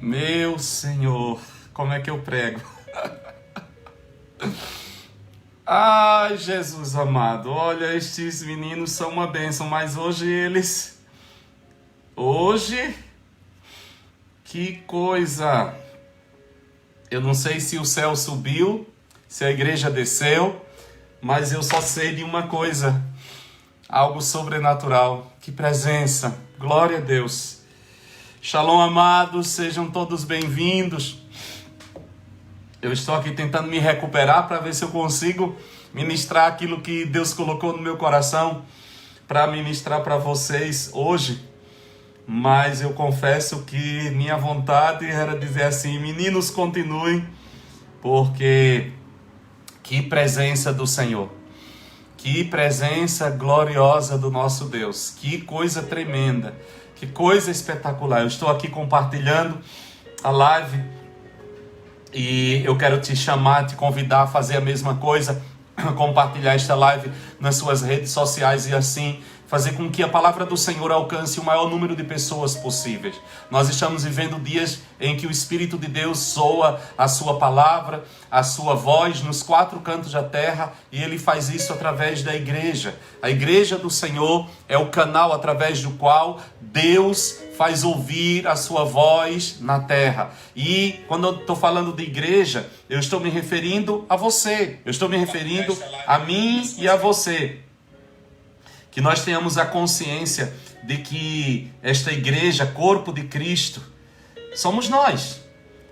Meu Senhor, como é que eu prego? Ai, Jesus amado, olha, estes meninos são uma bênção, mas Hoje, que coisa! Eu não sei se o céu subiu, se a igreja desceu, mas eu só sei de uma coisa, algo sobrenatural. Que presença, glória a Deus. Shalom, amados, sejam todos bem-vindos. Eu estou aqui tentando me recuperar para ver se eu consigo ministrar aquilo que Deus colocou no meu coração para ministrar para vocês hoje. Mas eu confesso que minha vontade era dizer assim: meninos, continuem, porque que presença do Senhor, que presença gloriosa do nosso Deus, que coisa tremenda, que coisa espetacular. Eu estou aqui compartilhando a live e eu quero te chamar, te convidar a fazer a mesma coisa, compartilhar esta live nas suas redes sociais e assim fazer com que a palavra do Senhor alcance o maior número de pessoas possíveis. Nós estamos vivendo dias em que o Espírito de Deus soa a sua palavra, a sua voz nos quatro cantos da terra, e Ele faz isso através da igreja. A igreja do Senhor é o canal através do qual Deus faz ouvir a sua voz na terra. E quando eu estou falando de igreja, eu estou me referindo a você, eu estou me referindo a mim e a você. Que nós tenhamos a consciência de que esta igreja, corpo de Cristo, somos nós.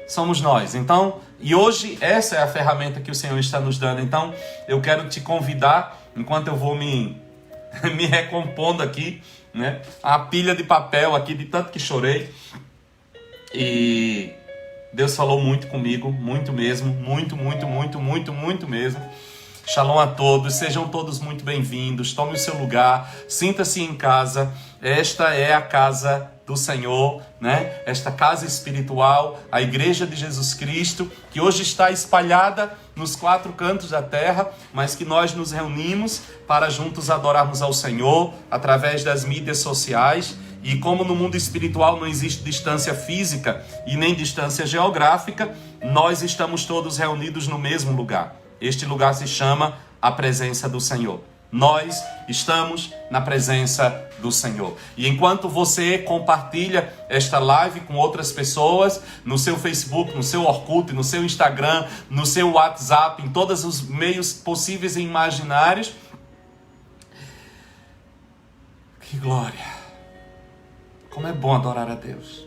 Somos nós. Então, e hoje essa é a ferramenta que o Senhor está nos dando. Então, eu quero te convidar, enquanto eu vou me recompondo aqui, né? A pilha de papel aqui, de tanto que chorei. E Deus falou muito comigo, muito mesmo, muito mesmo. Shalom a todos, sejam todos muito bem-vindos, tome o seu lugar, sinta-se em casa. Esta é a casa do Senhor, né? Esta casa espiritual, a igreja de Jesus Cristo, que hoje está espalhada nos quatro cantos da terra, mas que nós nos reunimos para juntos adorarmos ao Senhor através das mídias sociais. E como no mundo espiritual não existe distância física e nem distância geográfica, nós estamos todos reunidos no mesmo lugar. Este lugar se chama a presença do Senhor. Nós estamos na presença do Senhor. E enquanto você compartilha esta live com outras pessoas, no seu Facebook, no seu Orkut, no seu Instagram, no seu WhatsApp, em todos os meios possíveis e imaginários, que glória! Como é bom adorar a Deus.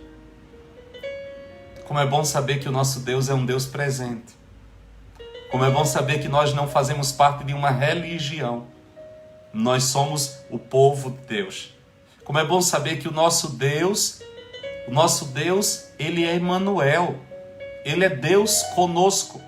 Como é bom saber que o nosso Deus é um Deus presente. Como é bom saber que nós não fazemos parte de uma religião. Nós somos o povo de Deus. Como é bom saber que o nosso Deus, Ele é Emmanuel. Ele é Deus conosco.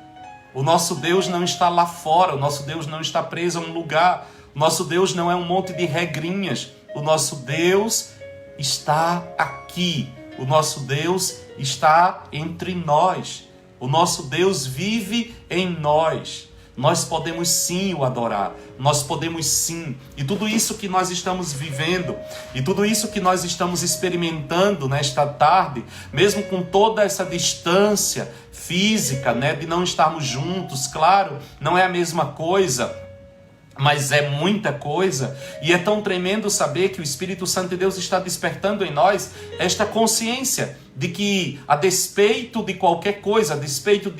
O nosso Deus não está lá fora. O nosso Deus não está preso a um lugar. O nosso Deus não é um monte de regrinhas. O nosso Deus está aqui. O nosso Deus está entre nós. O nosso Deus vive em nós. Nós podemos sim o adorar. Nós podemos sim. E tudo isso que nós estamos vivendo, e tudo isso que nós estamos experimentando nesta tarde, mesmo com toda essa distância física, né, de não estarmos juntos, claro, não é a mesma coisa, mas é muita coisa, e é tão tremendo saber que o Espírito Santo de Deus está despertando em nós esta consciência de que, a despeito de qualquer coisa, a despeito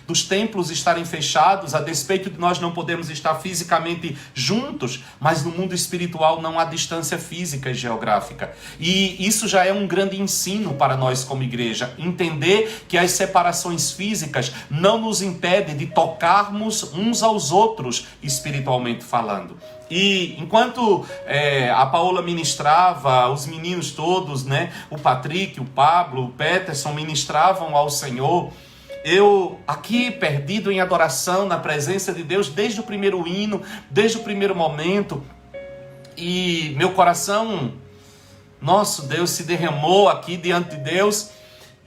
dos templos estarem fechados, a despeito de nós não podermos estar fisicamente juntos, mas no mundo espiritual não há distância física e geográfica. E isso já é um grande ensino para nós como igreja, entender que as separações físicas não nos impedem de tocarmos uns aos outros espiritualmente falando. E enquanto a Paola ministrava, os meninos todos, né, o Patrick, o Pablo, o Peterson ministravam ao Senhor, eu aqui perdido em adoração na presença de Deus desde o primeiro hino, desde o primeiro momento, e meu coração, nosso Deus, se derramou aqui diante de Deus.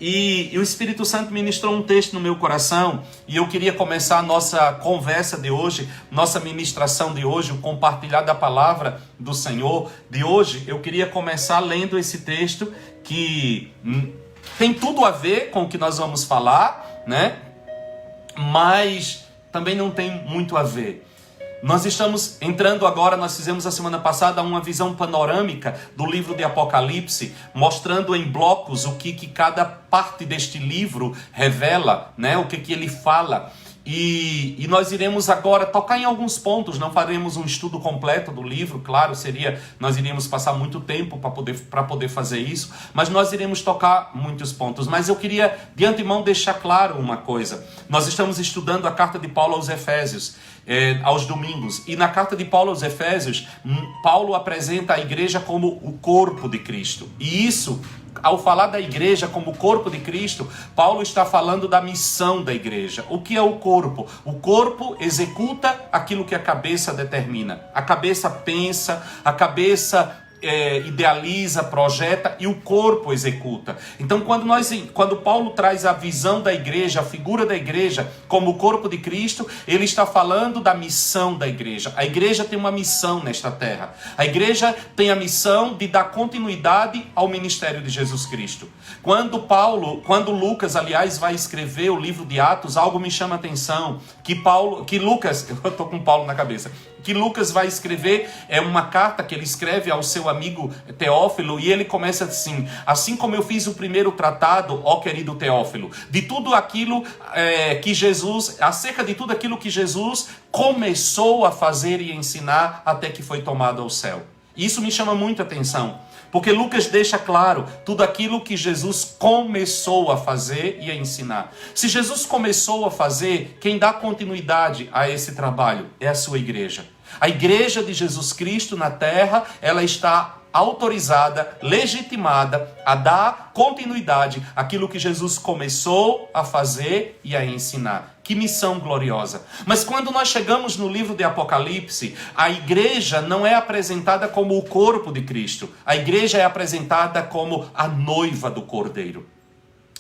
E o Espírito Santo ministrou um texto no meu coração, e eu queria começar a nossa conversa de hoje, nossa ministração de hoje, o compartilhar da palavra do Senhor de hoje. Eu queria começar lendo esse texto que Tem tudo a ver com o que nós vamos falar, né? Mas também não tem muito a ver. Nós estamos entrando agora, nós fizemos a semana passada uma visão panorâmica do livro de Apocalipse, mostrando em blocos o que cada parte deste livro revela, né? O que ele fala. E nós iremos agora tocar em alguns pontos, não faremos um estudo completo do livro, claro, nós iríamos passar muito tempo para poder fazer isso, mas nós iremos tocar muitos pontos. Mas eu queria de antemão deixar claro uma coisa: nós estamos estudando a carta de Paulo aos Efésios, aos domingos, e na carta de Paulo aos Efésios, Paulo apresenta a igreja como o corpo de Cristo, e isso, ao falar da igreja como corpo de Cristo, Paulo está falando da missão da igreja. O que é o corpo? O corpo executa aquilo que a cabeça determina. A cabeça pensa, a cabeça idealiza, projeta, e o corpo executa. Então quando Paulo traz a visão da igreja, a figura da igreja como o corpo de Cristo, ele está falando da missão da igreja. A igreja tem uma missão nesta terra. A igreja tem a missão de dar continuidade ao ministério de Jesus Cristo. Quando Lucas, aliás, vai escrever o livro de Atos, algo me chama a atenção, que Lucas, eu estou com Paulo na cabeça, que Lucas vai escrever uma carta que ele escreve ao seu amigo Teófilo, e ele começa assim: assim como eu fiz o primeiro tratado, ó querido Teófilo, de tudo aquilo acerca de tudo aquilo que Jesus começou a fazer e ensinar até que foi tomado ao céu. Isso me chama muito a atenção, porque Lucas deixa claro tudo aquilo que Jesus começou a fazer e a ensinar. Se Jesus começou a fazer, quem dá continuidade a esse trabalho é a sua igreja. A igreja de Jesus Cristo na terra, ela está autorizada, legitimada a dar continuidade àquilo que Jesus começou a fazer e a ensinar. Que missão gloriosa! Mas quando nós chegamos no livro de Apocalipse, a igreja não é apresentada como o corpo de Cristo. A igreja é apresentada como a noiva do Cordeiro.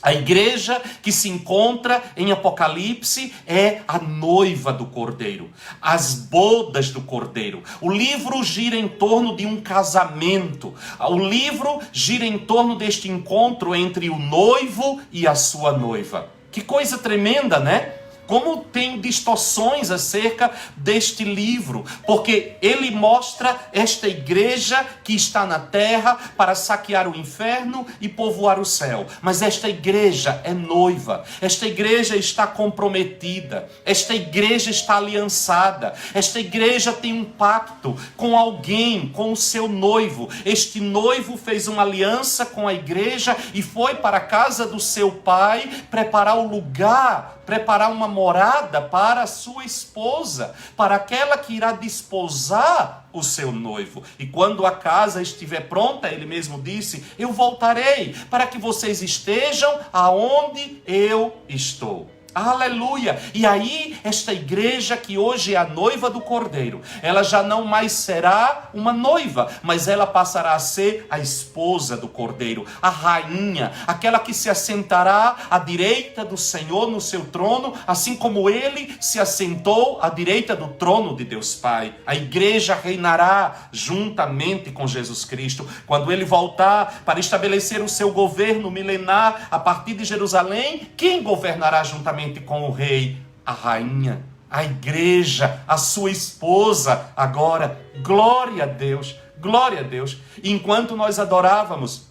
A igreja que se encontra em Apocalipse é a noiva do Cordeiro, as bodas do Cordeiro. O livro gira em torno de um casamento. O livro gira em torno deste encontro entre o noivo e a sua noiva. Que coisa tremenda, né? Como tem distorções acerca deste livro, porque ele mostra esta igreja que está na terra para saquear o inferno e povoar o céu. Mas esta igreja é noiva, esta igreja está comprometida, esta igreja está aliançada, esta igreja tem um pacto com alguém, com o seu noivo. Este noivo fez uma aliança com a igreja e foi para a casa do seu pai preparar o lugar, preparar uma morada para a sua esposa, para aquela que irá desposar o seu noivo. E quando a casa estiver pronta, ele mesmo disse: eu voltarei para que vocês estejam aonde eu estou. Aleluia! E aí, esta igreja que hoje é a noiva do Cordeiro, ela já não mais será uma noiva, mas ela passará a ser a esposa do Cordeiro, a rainha, aquela que se assentará à direita do Senhor no seu trono, assim como ele se assentou à direita do trono de Deus Pai. A igreja reinará juntamente com Jesus Cristo. Quando ele voltar para estabelecer o seu governo milenar a partir de Jerusalém, quem governará juntamente com o rei? A rainha, a igreja, a sua esposa. Agora, glória a Deus, glória a Deus. Enquanto nós adorávamos,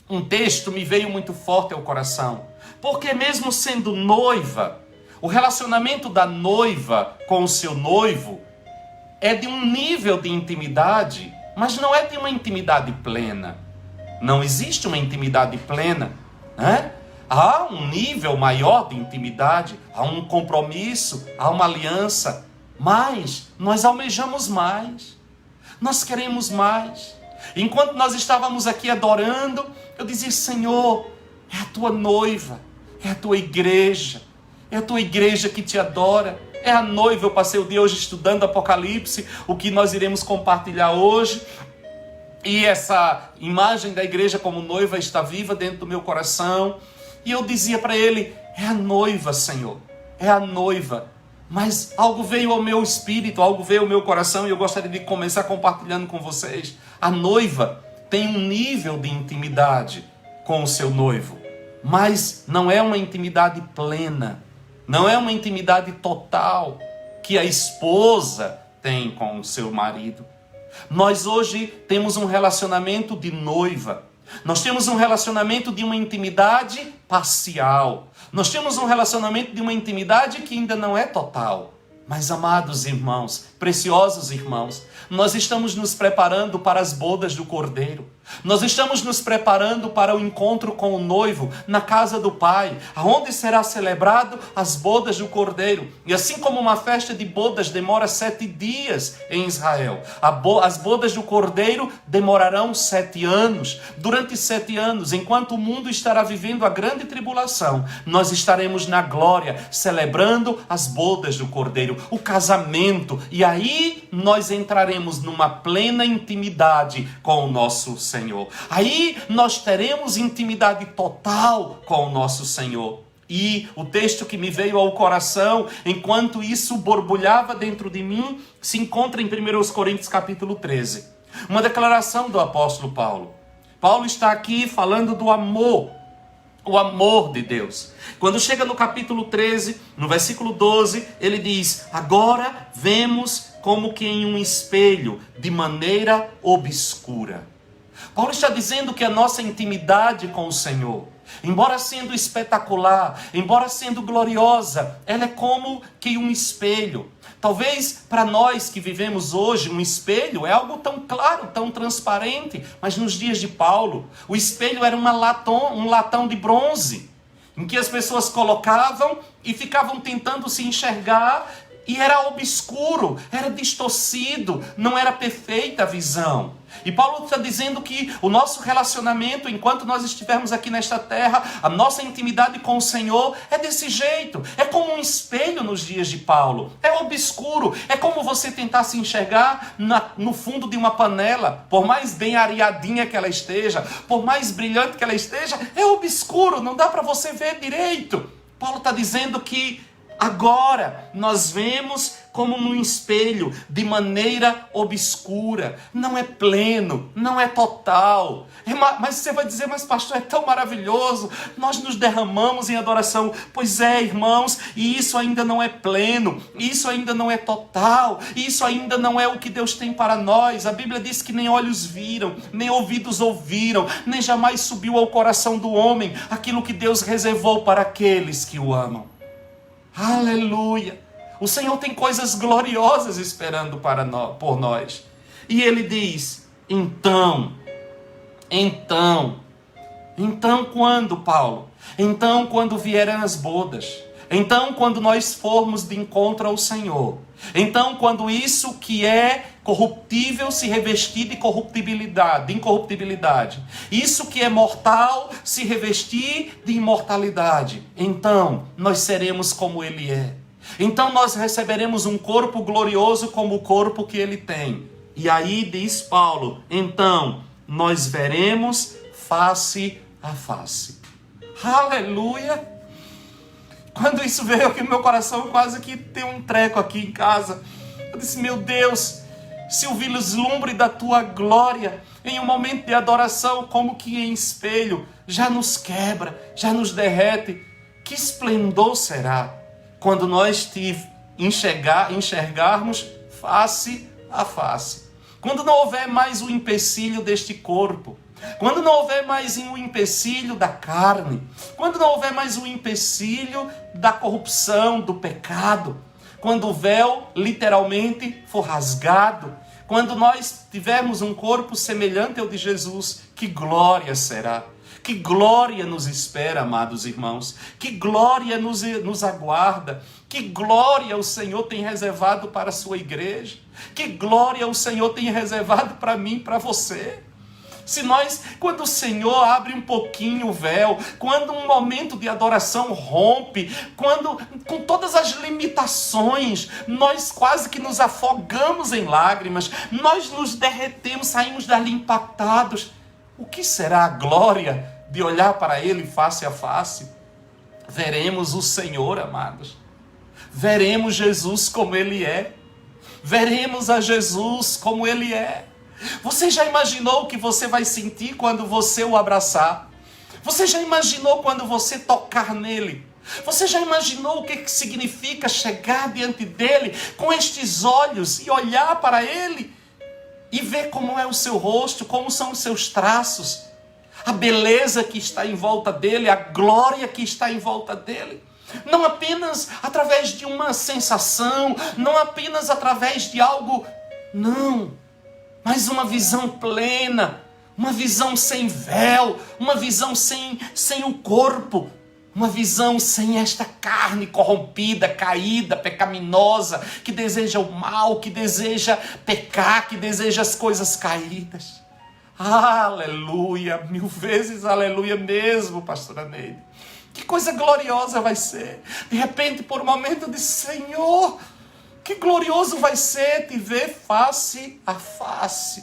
um texto me veio muito forte ao coração, porque mesmo sendo noiva, o relacionamento da noiva com o seu noivo é de um nível de intimidade, mas não é de uma intimidade plena. Não existe uma intimidade plena, né? Há um nível maior de intimidade, há um compromisso, há uma aliança, mas nós almejamos mais, nós queremos mais. Enquanto nós estávamos aqui adorando, eu dizia: Senhor, é a tua noiva, é a tua igreja que te adora, é a noiva. Eu passei o dia hoje estudando Apocalipse, o que nós iremos compartilhar hoje. E essa imagem da igreja como noiva está viva dentro do meu coração. E eu dizia para ele: é a noiva, Senhor, é a noiva. Mas algo veio ao meu espírito, algo veio ao meu coração, e eu gostaria de começar compartilhando com vocês. A noiva tem um nível de intimidade com o seu noivo. mas não é uma intimidade plena, não é uma intimidade total que a esposa tem com o seu marido. Nós hoje temos um relacionamento de noiva, nós temos um relacionamento de uma intimidade parcial, nós temos um relacionamento de uma intimidade que ainda não é total. Mas, amados irmãos, preciosos irmãos, nós estamos nos preparando para as bodas do Cordeiro. Nós estamos nos preparando para o encontro com o noivo na casa do Pai, onde será celebrado as bodas do Cordeiro. E assim como uma festa de bodas demora 7 dias em Israel, as bodas do Cordeiro demorarão 7 anos. Durante 7 anos, enquanto o mundo estará vivendo a grande tribulação, nós estaremos na glória, celebrando as bodas do Cordeiro, o casamento. E aí nós entraremos numa plena intimidade com o nosso Senhor. Aí nós teremos intimidade total com o nosso Senhor. E o texto que me veio ao coração, enquanto isso borbulhava dentro de mim, se encontra em 1 Coríntios capítulo 13. Uma declaração do apóstolo Paulo. Paulo está aqui falando do amor, o amor de Deus. Quando chega no capítulo 13, no versículo 12, ele diz: agora vemos como que em um espelho, de maneira obscura. Paulo está dizendo que a nossa intimidade com o Senhor, embora sendo espetacular, embora sendo gloriosa, ela é como que um espelho. Talvez para nós que vivemos hoje, um espelho é algo tão claro, tão transparente, mas nos dias de Paulo, o espelho era um latão de bronze, em que as pessoas colocavam e ficavam tentando se enxergar, e era obscuro, era distorcido, não era perfeita a visão. E Paulo está dizendo que o nosso relacionamento, enquanto nós estivermos aqui nesta terra, a nossa intimidade com o Senhor é desse jeito. É como um espelho nos dias de Paulo. É obscuro. É como você tentar se enxergar no fundo de uma panela. Por mais bem areadinha que ela esteja, por mais brilhante que ela esteja, é obscuro. Não dá para você ver direito. Paulo está dizendo que agora nós vemos como num espelho, de maneira obscura. Não é pleno, não é total. Mas você vai dizer: mas pastor, é tão maravilhoso, nós nos derramamos em adoração. Pois é, irmãos, e isso ainda não é pleno, isso ainda não é total, isso ainda não é o que Deus tem para nós. A Bíblia diz que nem olhos viram, nem ouvidos ouviram, nem jamais subiu ao coração do homem aquilo que Deus reservou para aqueles que o amam. Aleluia! O Senhor tem coisas gloriosas esperando por nós. E Ele diz: então quando, Paulo? Então quando vierem as bodas. Então quando nós formos de encontro ao Senhor. Então quando isso que é corruptível se revestir de incorruptibilidade. Isso que é mortal se revestir de imortalidade. Então nós seremos como Ele é. Então nós receberemos um corpo glorioso como o corpo que Ele tem. E aí diz Paulo: então nós veremos face a face. Aleluia! Quando isso veio aqui no meu coração, quase que tem um treco aqui em casa. Eu disse: meu Deus, se o vislumbre da Tua glória em um momento de adoração, como que em espelho, já nos quebra, já nos derrete, que esplendor será quando nós te enxergarmos face a face. Quando não houver mais o empecilho deste corpo. Quando não houver mais o empecilho da carne. Quando não houver mais o empecilho da corrupção, do pecado. Quando o véu literalmente for rasgado. Quando nós tivermos um corpo semelhante ao de Jesus, que glória será! Que glória nos espera, amados irmãos. Que glória nos aguarda. Que glória o Senhor tem reservado para a sua igreja. Que glória o Senhor tem reservado para mim e para você. Quando o Senhor abre um pouquinho o véu, quando um momento de adoração rompe, quando com todas as limitações, nós quase que nos afogamos em lágrimas, nós nos derretemos, saímos dali impactados. O que será a glória de olhar para Ele face a face? Veremos o Senhor, amados. Veremos Jesus como Ele é. Veremos a Jesus como Ele é. Você já imaginou o que você vai sentir quando você o abraçar? Você já imaginou quando você tocar nele? Você já imaginou o que significa chegar diante dele com estes olhos e olhar para ele e ver como é o seu rosto, como são os seus traços, a beleza que está em volta dele, a glória que está em volta dele? Não apenas através de uma sensação, não apenas através de algo, não, mas uma visão plena, uma visão sem véu, uma visão sem o corpo, uma visão sem esta carne corrompida, caída, pecaminosa, que deseja o mal, que deseja pecar, que deseja as coisas caídas. Aleluia, 1000 vezes aleluia mesmo, pastora Neide. Que coisa gloriosa vai ser. De repente, por um momento, eu disse: Senhor, que glorioso vai ser te ver face a face.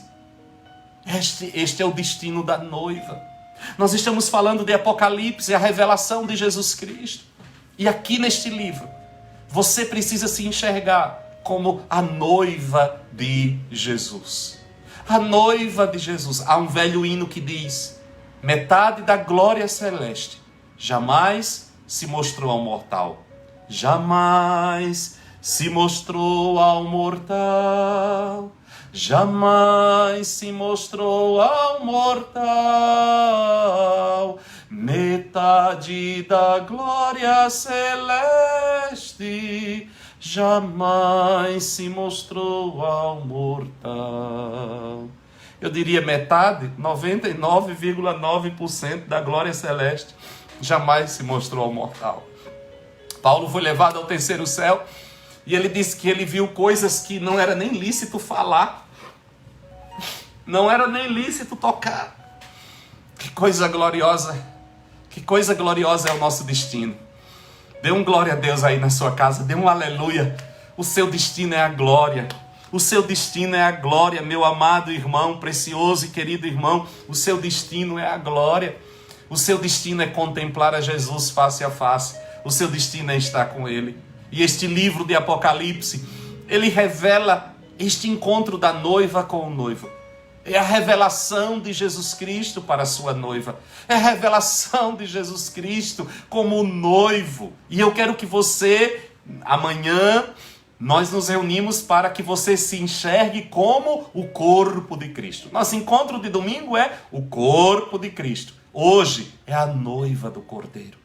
Este é o destino da noiva. Nós estamos falando de Apocalipse, a revelação de Jesus Cristo. E aqui neste livro, você precisa se enxergar como a noiva de Jesus. A noiva de Jesus. Há um velho hino que diz: metade da glória celeste jamais se mostrou ao mortal. Jamais se mostrou ao mortal. Jamais se mostrou ao mortal. Metade da glória celeste jamais se mostrou ao mortal. Eu diria metade, 99,9% da glória celeste jamais se mostrou ao mortal. Paulo foi levado ao terceiro céu e ele disse que ele viu coisas que não era nem lícito falar, não era nem lícito tocar. Que coisa gloriosa é o nosso destino. Dê um glória a Deus aí na sua casa, dê um aleluia. O seu destino é a glória. O seu destino é a glória, meu amado irmão, precioso e querido irmão. O seu destino é a glória. O seu destino é contemplar a Jesus face a face. O seu destino é estar com Ele. E este livro de Apocalipse, ele revela este encontro da noiva com o noivo. É a revelação de Jesus Cristo para a sua noiva. É a revelação de Jesus Cristo como noivo. E eu quero que você, amanhã, nós nos reunimos para que você se enxergue como o corpo de Cristo. Nosso encontro de domingo é o corpo de Cristo. Hoje é a noiva do Cordeiro.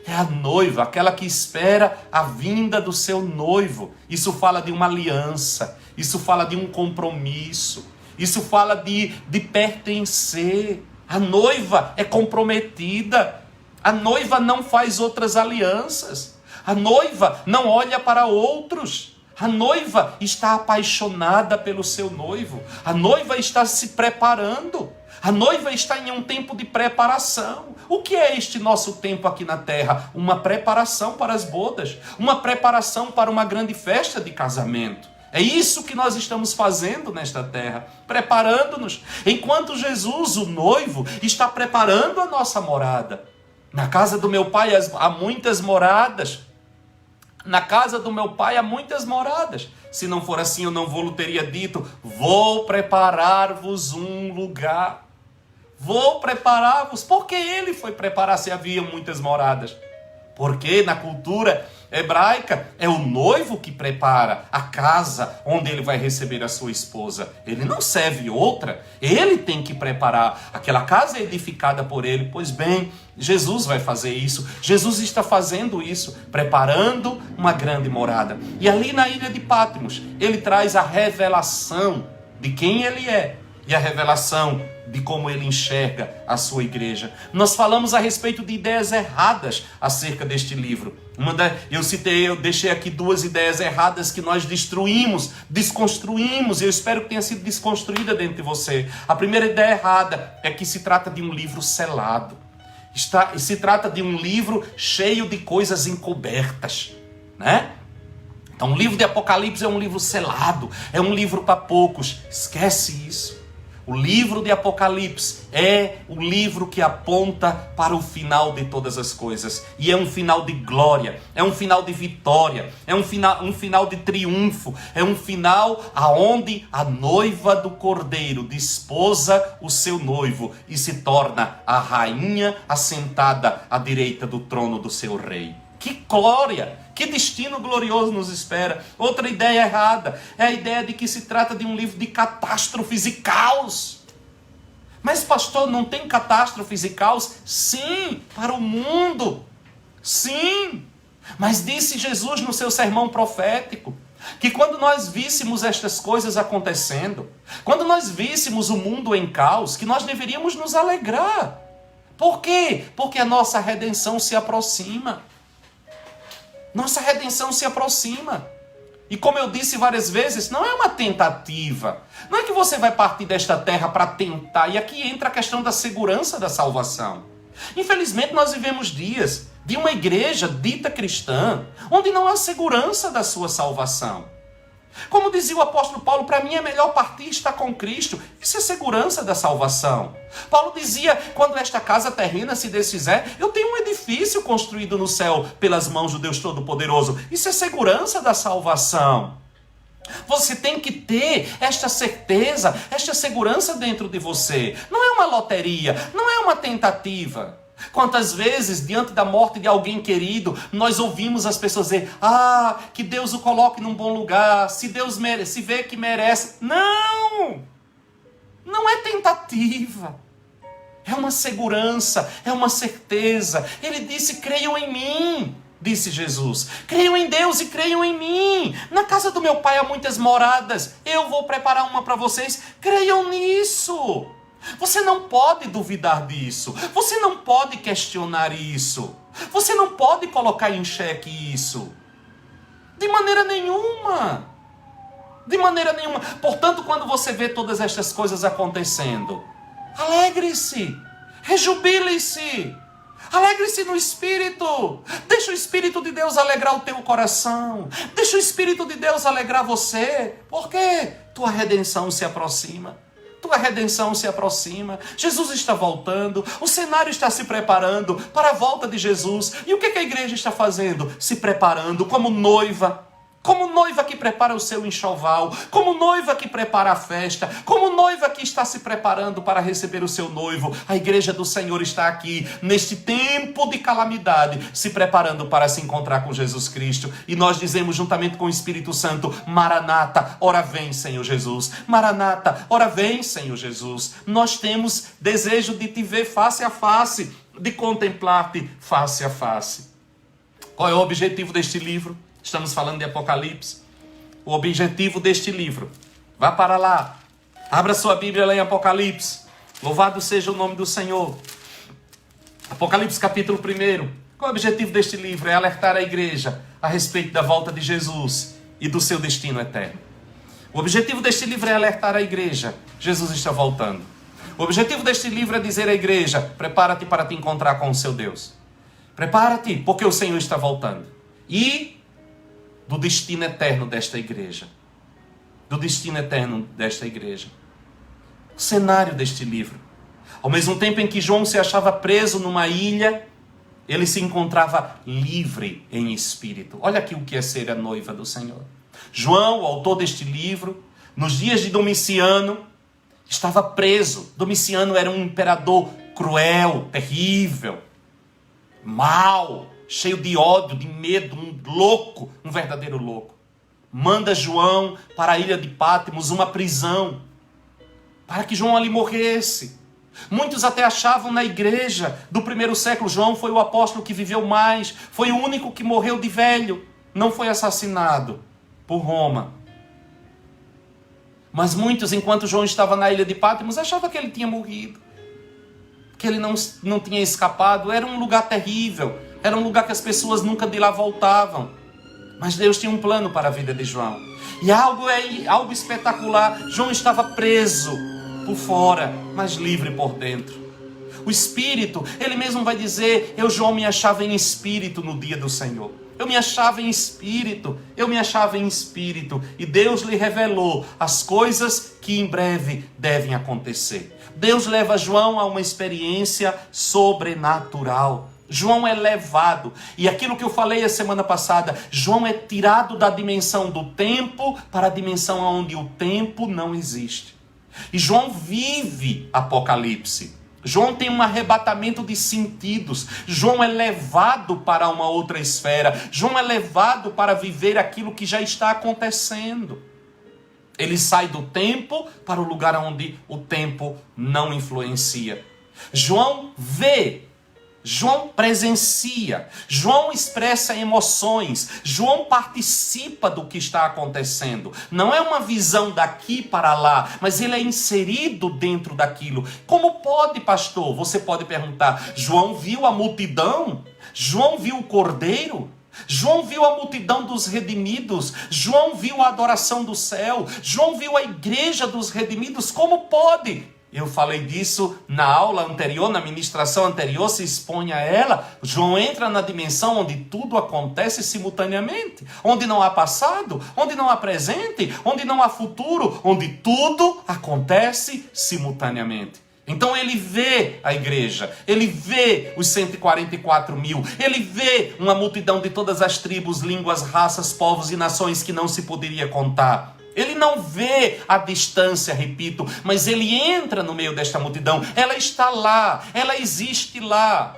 É a noiva, aquela que espera a vinda do seu noivo. Isso fala de uma aliança. Isso fala de um compromisso. Isso fala de pertencer. A noiva é comprometida. A noiva não faz outras alianças. A noiva não olha para outros. A noiva está apaixonada pelo seu noivo. A noiva está se preparando. A noiva está em um tempo de preparação. O que é este nosso tempo aqui na terra? Uma preparação para as bodas. Uma preparação para uma grande festa de casamento. É isso que nós estamos fazendo nesta terra. Preparando-nos. Enquanto Jesus, o noivo, está preparando a nossa morada. Na casa do meu pai há muitas moradas. Na casa do meu pai há muitas moradas. Se não for assim, eu não vou teria dito: vou preparar-vos um lugar. Vou preparar-vos. Por que ele foi preparar se havia muitas moradas? Porque na cultura hebraica é o noivo que prepara a casa onde ele vai receber a sua esposa. Ele não serve outra. Ele tem que preparar. Aquela casa é edificada por ele. Pois bem, Jesus vai fazer isso. Jesus está fazendo isso, preparando uma grande morada. E ali na ilha de Patmos, ele traz a revelação de quem ele é e a revelação de como ele enxerga a sua igreja. Nós falamos a respeito de ideias erradas acerca deste livro. Eu deixei aqui 2 ideias erradas que nós desconstruímos, e eu espero que tenha sido desconstruída dentro de você. A primeira ideia errada é que se trata de um livro selado. Se trata de um livro cheio de coisas encobertas, né? Então o livro de Apocalipse é um livro selado, é um livro para poucos. Esquece isso. O livro de Apocalipse é o livro que aponta para o final de todas as coisas. E é um final de glória, é um final de vitória, é um final de triunfo, é um final aonde a noiva do Cordeiro desposa o seu noivo e se torna a rainha assentada à direita do trono do seu rei. Que glória! Que destino glorioso nos espera. Outra ideia errada é a ideia de que se trata de um livro de catástrofes e caos. Mas pastor, não tem catástrofes e caos? Sim, para o mundo. Sim. Mas disse Jesus no seu sermão profético que quando nós víssemos estas coisas acontecendo, quando nós víssemos o mundo em caos, que nós deveríamos nos alegrar. Por quê? Porque a nossa redenção se aproxima. Nossa redenção se aproxima. E como eu disse várias vezes, não é uma tentativa. Não é que você vai partir desta terra para tentar. E aqui entra a questão da segurança da salvação. Infelizmente nós vivemos dias de uma igreja dita cristã, onde não há segurança da sua salvação. Como dizia o apóstolo Paulo, para mim é melhor partir e estar com Cristo. Isso é segurança da salvação. Paulo dizia, quando esta casa terrena se desfizer, eu tenho um edifício construído no céu pelas mãos do Deus Todo-Poderoso. Isso é segurança da salvação. Você tem que ter esta certeza, esta segurança dentro de você. Não é uma loteria, não é uma tentativa. Quantas vezes, diante da morte de alguém querido, nós ouvimos as pessoas dizer, que Deus o coloque num bom lugar, se Deus se vê que merece. Não! Não é tentativa. É uma segurança, é uma certeza. Ele disse, creiam em mim, disse Jesus. Creiam em Deus e creiam em mim. Na casa do meu pai há muitas moradas. Eu vou preparar uma para vocês. Creiam nisso. Você não pode duvidar disso. Você não pode questionar isso. Você não pode colocar em xeque isso. De maneira nenhuma. De maneira nenhuma. Portanto, quando você vê todas estas coisas acontecendo, alegre-se. Rejubile-se. Alegre-se no Espírito. Deixa o Espírito de Deus alegrar o teu coração. Deixa o Espírito de Deus alegrar você. Por quê? Tua redenção se aproxima. Tua redenção se aproxima. Jesus está voltando. O cenário está se preparando para a volta de Jesus. E o que a igreja está fazendo? Se preparando como noiva. Como noiva que prepara o seu enxoval. Como noiva que prepara a festa. Como noiva que está se preparando para receber o seu noivo. A igreja do Senhor está aqui, neste tempo de calamidade, se preparando para se encontrar com Jesus Cristo. E nós dizemos juntamente com o Espírito Santo, Maranata, ora vem, Senhor Jesus. Maranata, ora vem, Senhor Jesus. Nós temos desejo de te ver face a face, de contemplar-te face a face. Qual é o objetivo deste livro? Estamos falando de Apocalipse. O objetivo deste livro. Vá para lá. Abra sua Bíblia lá em Apocalipse. Louvado seja o nome do Senhor. Apocalipse capítulo 1. Qual é o objetivo deste livro? É alertar a igreja a respeito da volta de Jesus e do seu destino eterno. O objetivo deste livro é alertar a igreja. Jesus está voltando. O objetivo deste livro é dizer à igreja, prepara-te para te encontrar com o seu Deus. Prepara-te, porque o Senhor está voltando. E do destino eterno desta igreja. Do destino eterno desta igreja. O cenário deste livro. Ao mesmo tempo em que João se achava preso numa ilha, ele se encontrava livre em espírito. Olha aqui o que é ser a noiva do Senhor. João, o autor deste livro, nos dias de Domiciano, estava preso. Domiciano era um imperador cruel, terrível, mau, cheio de ódio, de medo, um louco, um verdadeiro louco. Manda João para a ilha de Patmos, uma prisão, para que João ali morresse. Muitos até achavam na igreja do primeiro século, João foi o apóstolo que viveu mais, foi o único que morreu de velho, não foi assassinado por Roma. Mas muitos, enquanto João estava na ilha de Patmos, achavam que ele tinha morrido, que ele não tinha escapado. Era um lugar terrível, era um lugar que as pessoas nunca de lá voltavam. Mas Deus tinha um plano para a vida de João. E algo espetacular, João estava preso por fora, mas livre por dentro. O Espírito, ele mesmo vai dizer, eu, João, me achava em espírito no dia do Senhor. Eu me achava em espírito. E Deus lhe revelou as coisas que em breve devem acontecer. Deus leva João a uma experiência sobrenatural. João é levado. E aquilo que eu falei a semana passada, João é tirado da dimensão do tempo para a dimensão onde o tempo não existe. E João vive Apocalipse. João tem um arrebatamento de sentidos. João é levado para uma outra esfera. João é levado para viver aquilo que já está acontecendo. Ele sai do tempo para o lugar onde o tempo não influencia. João vê. João presencia, João expressa emoções, João participa do que está acontecendo. Não é uma visão daqui para lá, mas ele é inserido dentro daquilo. Como pode, pastor? Você pode perguntar. João viu a multidão? João viu o Cordeiro? João viu a multidão dos redimidos? João viu a adoração do céu? João viu a igreja dos redimidos? Como pode? Eu falei disso na aula anterior, na ministração anterior, se expõe a ela. João entra na dimensão onde tudo acontece simultaneamente. Onde não há passado, onde não há presente, onde não há futuro, onde tudo acontece simultaneamente. Então ele vê a igreja, ele vê os 144 mil, ele vê uma multidão de todas as tribos, línguas, raças, povos e nações que não se poderia contar. Ele não vê a distância, repito, mas ele entra no meio desta multidão. Ela está lá, ela existe lá.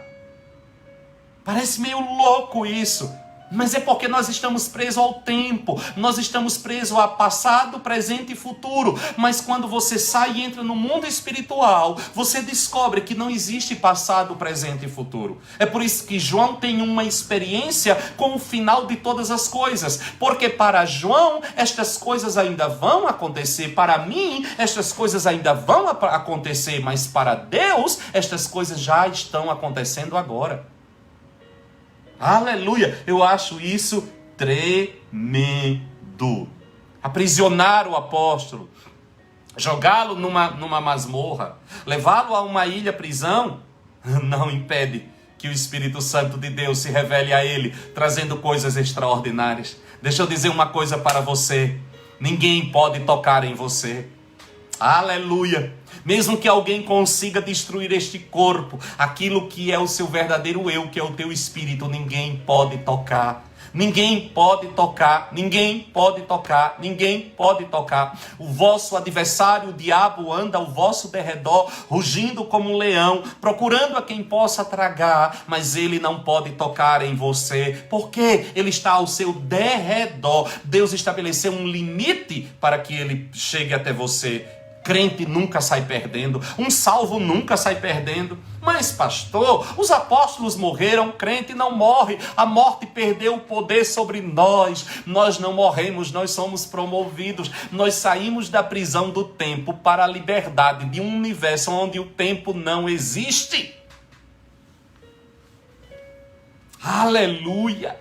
Parece meio louco isso, mas é porque nós estamos presos ao tempo. Nós estamos presos a passado, presente e futuro. Mas quando você sai e entra no mundo espiritual, você descobre que não existe passado, presente e futuro. É por isso que João tem uma experiência com o final de todas as coisas. Porque para João, estas coisas ainda vão acontecer. Para mim, estas coisas ainda vão acontecer. Mas para Deus, estas coisas já estão acontecendo agora. Aleluia! Eu acho isso tremendo. Aprisionar o apóstolo, jogá-lo numa masmorra, levá-lo a uma ilha prisão, não impede que o Espírito Santo de Deus se revele a ele, trazendo coisas extraordinárias. Deixa eu dizer uma coisa para você: ninguém pode tocar em você. Aleluia! Mesmo que alguém consiga destruir este corpo, aquilo que é o seu verdadeiro eu, que é o teu espírito, ninguém pode tocar. Ninguém pode tocar, ninguém pode tocar, ninguém pode tocar. O vosso adversário, o diabo, anda ao vosso derredor, rugindo como um leão, procurando a quem possa tragar, mas ele não pode tocar em você, porque ele está ao seu derredor. Deus estabeleceu um limite para que ele chegue até você. Crente nunca sai perdendo, um salvo nunca sai perdendo. Mas pastor, os apóstolos morreram, crente não morre. A morte perdeu o poder sobre nós. Nós não morremos, nós somos promovidos. Nós saímos da prisão do tempo para a liberdade de um universo onde o tempo não existe. Aleluia!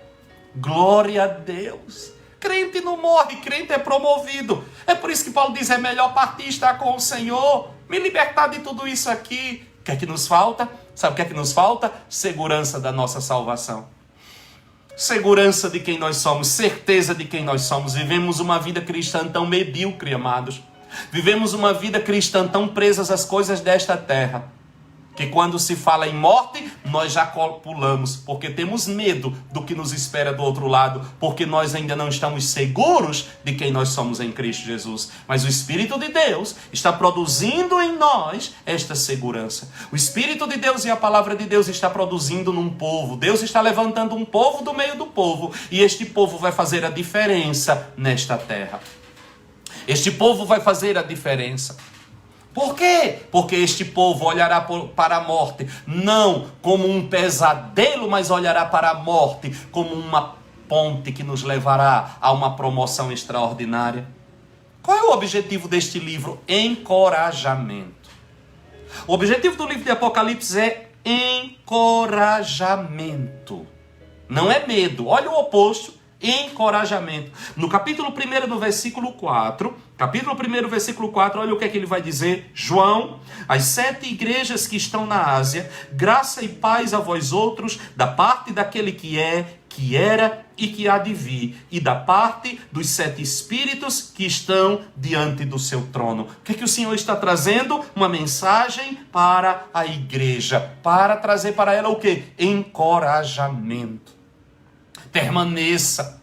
Glória a Deus! Crente não morre, crente é promovido. É por isso que Paulo diz, é melhor partir e estar com o Senhor. Me libertar de tudo isso aqui. O que é que nos falta? Sabe o que é que nos falta? Segurança da nossa salvação. Segurança de quem nós somos, certeza de quem nós somos. Vivemos uma vida cristã tão medíocre, amados. Vivemos uma vida cristã tão presas às coisas desta terra, que quando se fala em morte, nós já pulamos, porque temos medo do que nos espera do outro lado, porque nós ainda não estamos seguros de quem nós somos em Cristo Jesus. Mas o Espírito de Deus está produzindo em nós esta segurança. O Espírito de Deus e a Palavra de Deus está produzindo num povo. Deus está levantando um povo do meio do povo, e este povo vai fazer a diferença nesta terra. Este povo vai fazer a diferença. Por quê? Porque este povo olhará para a morte não como um pesadelo, mas olhará para a morte como uma ponte que nos levará a uma promoção extraordinária. Qual é o objetivo deste livro? Encorajamento. O objetivo do livro de Apocalipse é encorajamento. Não é medo. Olha o oposto. Encorajamento. No capítulo 1 do versículo 4, olha o que é que ele vai dizer. João, as 7 igrejas que estão na Ásia, graça e paz a vós outros, da parte daquele que é, que era e que há de vir, e da parte dos 7 espíritos que estão diante do seu trono. O que é que o Senhor está trazendo? Uma mensagem para a igreja, para trazer para ela o quê? Encorajamento. Permaneça.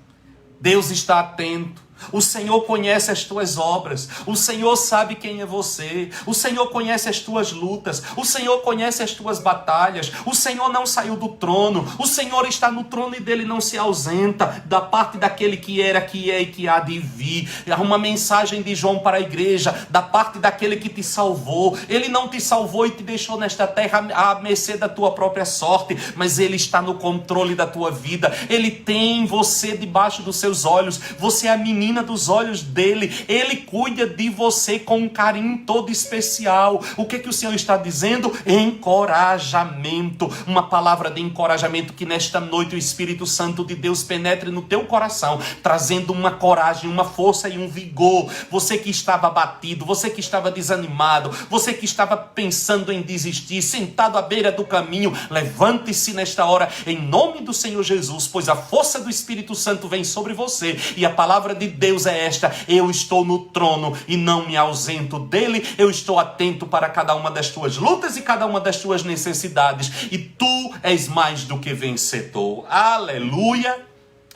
Deus está atento. O Senhor conhece as tuas obras. O Senhor sabe quem é você. O Senhor conhece as tuas lutas. O Senhor conhece as tuas batalhas. O Senhor não saiu do trono. O Senhor está no trono e dele não se ausenta. Da parte daquele que era, que é e que há de vir. Há uma mensagem de João para a igreja. Da parte daquele que te salvou. Ele não te salvou e te deixou nesta terra à mercê da tua própria sorte. Mas ele está no controle da tua vida. Ele tem você debaixo dos seus olhos. Você é a menina dos olhos dele. Ele cuida de você com um carinho todo especial. O que o Senhor está dizendo? Encorajamento. Uma palavra de encorajamento, que nesta noite o Espírito Santo de Deus penetre no teu coração, trazendo uma coragem, uma força e um vigor. Você que estava abatido, você que estava desanimado, você que estava pensando em desistir, sentado à beira do caminho, levante-se nesta hora em nome do Senhor Jesus, pois a força do Espírito Santo vem sobre você e a palavra de Deus é esta: eu estou no trono e não me ausento dele. Eu estou atento para cada uma das tuas lutas e cada uma das tuas necessidades, e tu és mais do que vencedor. Aleluia.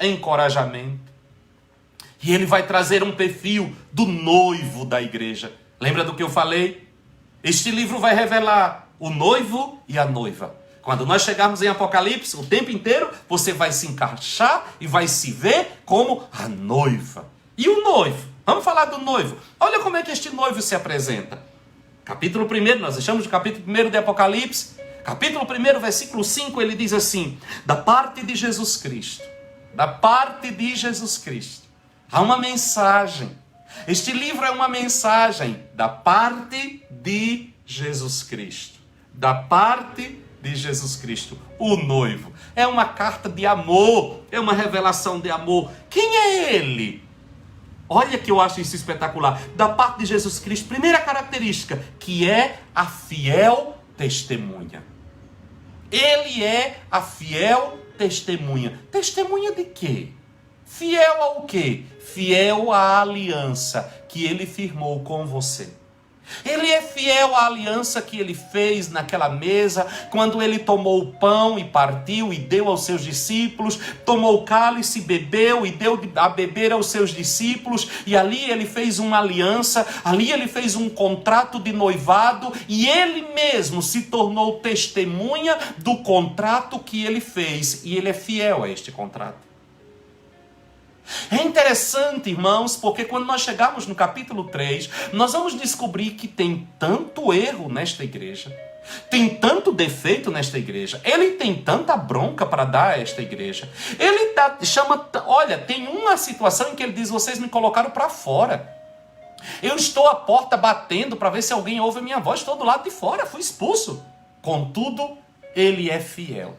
Encorajamento. E ele vai trazer um perfil do noivo da igreja. Lembra do que eu falei? Este livro vai revelar o noivo e a noiva. Quando nós chegarmos em Apocalipse, o tempo inteiro você vai se encaixar e vai se ver como a noiva. E o noivo? Vamos falar do noivo. Olha como é que este noivo se apresenta. Capítulo 1, nós estamos no capítulo 1 de Apocalipse. Capítulo 1, versículo 5, ele diz assim: da parte de Jesus Cristo. Da parte de Jesus Cristo. Há uma mensagem. Este livro é uma mensagem da parte de Jesus Cristo. Da parte de Jesus Cristo, o noivo. É uma carta de amor, é uma revelação de amor. Quem é ele? Olha que eu acho isso espetacular. Da parte de Jesus Cristo, primeira característica, que é a fiel testemunha. Ele é a fiel testemunha. Testemunha de quê? Fiel ao quê? Fiel à aliança que ele firmou com você. Ele é fiel à aliança que ele fez naquela mesa, quando ele tomou o pão e partiu e deu aos seus discípulos, tomou o cálice, bebeu e deu a beber aos seus discípulos, e ali ele fez uma aliança, ali ele fez um contrato de noivado, e ele mesmo se tornou testemunha do contrato que ele fez, e ele é fiel a este contrato. É interessante, irmãos, porque quando nós chegarmos no capítulo 3, nós vamos descobrir que tem tanto erro nesta igreja, tem tanto defeito nesta igreja, ele tem tanta bronca para dar a esta igreja. Ele olha, tem uma situação em que ele diz: vocês me colocaram para fora. Eu estou à porta batendo para ver se alguém ouve a minha voz, estou do lado de fora, fui expulso. Contudo, ele é fiel.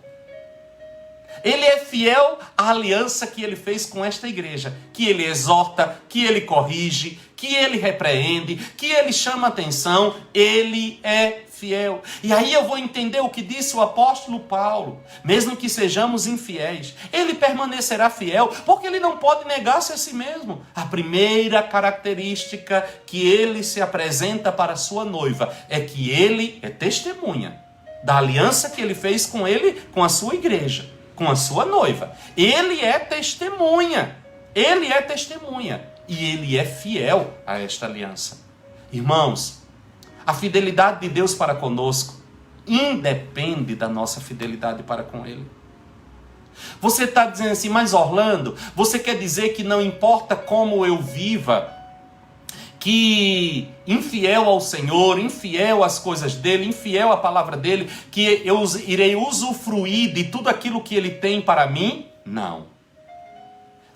Ele é fiel à aliança que ele fez com esta igreja, que ele exorta, que ele corrige, que ele repreende, que ele chama atenção. Ele é fiel. E aí eu vou entender o que disse o apóstolo Paulo: mesmo que sejamos infiéis, ele permanecerá fiel, porque ele não pode negar-se a si mesmo. A primeira característica que ele se apresenta para a sua noiva é que ele é testemunha da aliança que ele fez com ele, com a sua igreja, com a sua noiva. Ele é testemunha. Ele é testemunha. E ele é fiel a esta aliança. Irmãos, a fidelidade de Deus para conosco independe da nossa fidelidade para com ele. Você está dizendo assim: mas Orlando, você quer dizer que não importa como eu viva, que infiel ao Senhor, infiel às coisas dele, infiel à palavra dele, que eu irei usufruir de tudo aquilo que ele tem para mim? Não.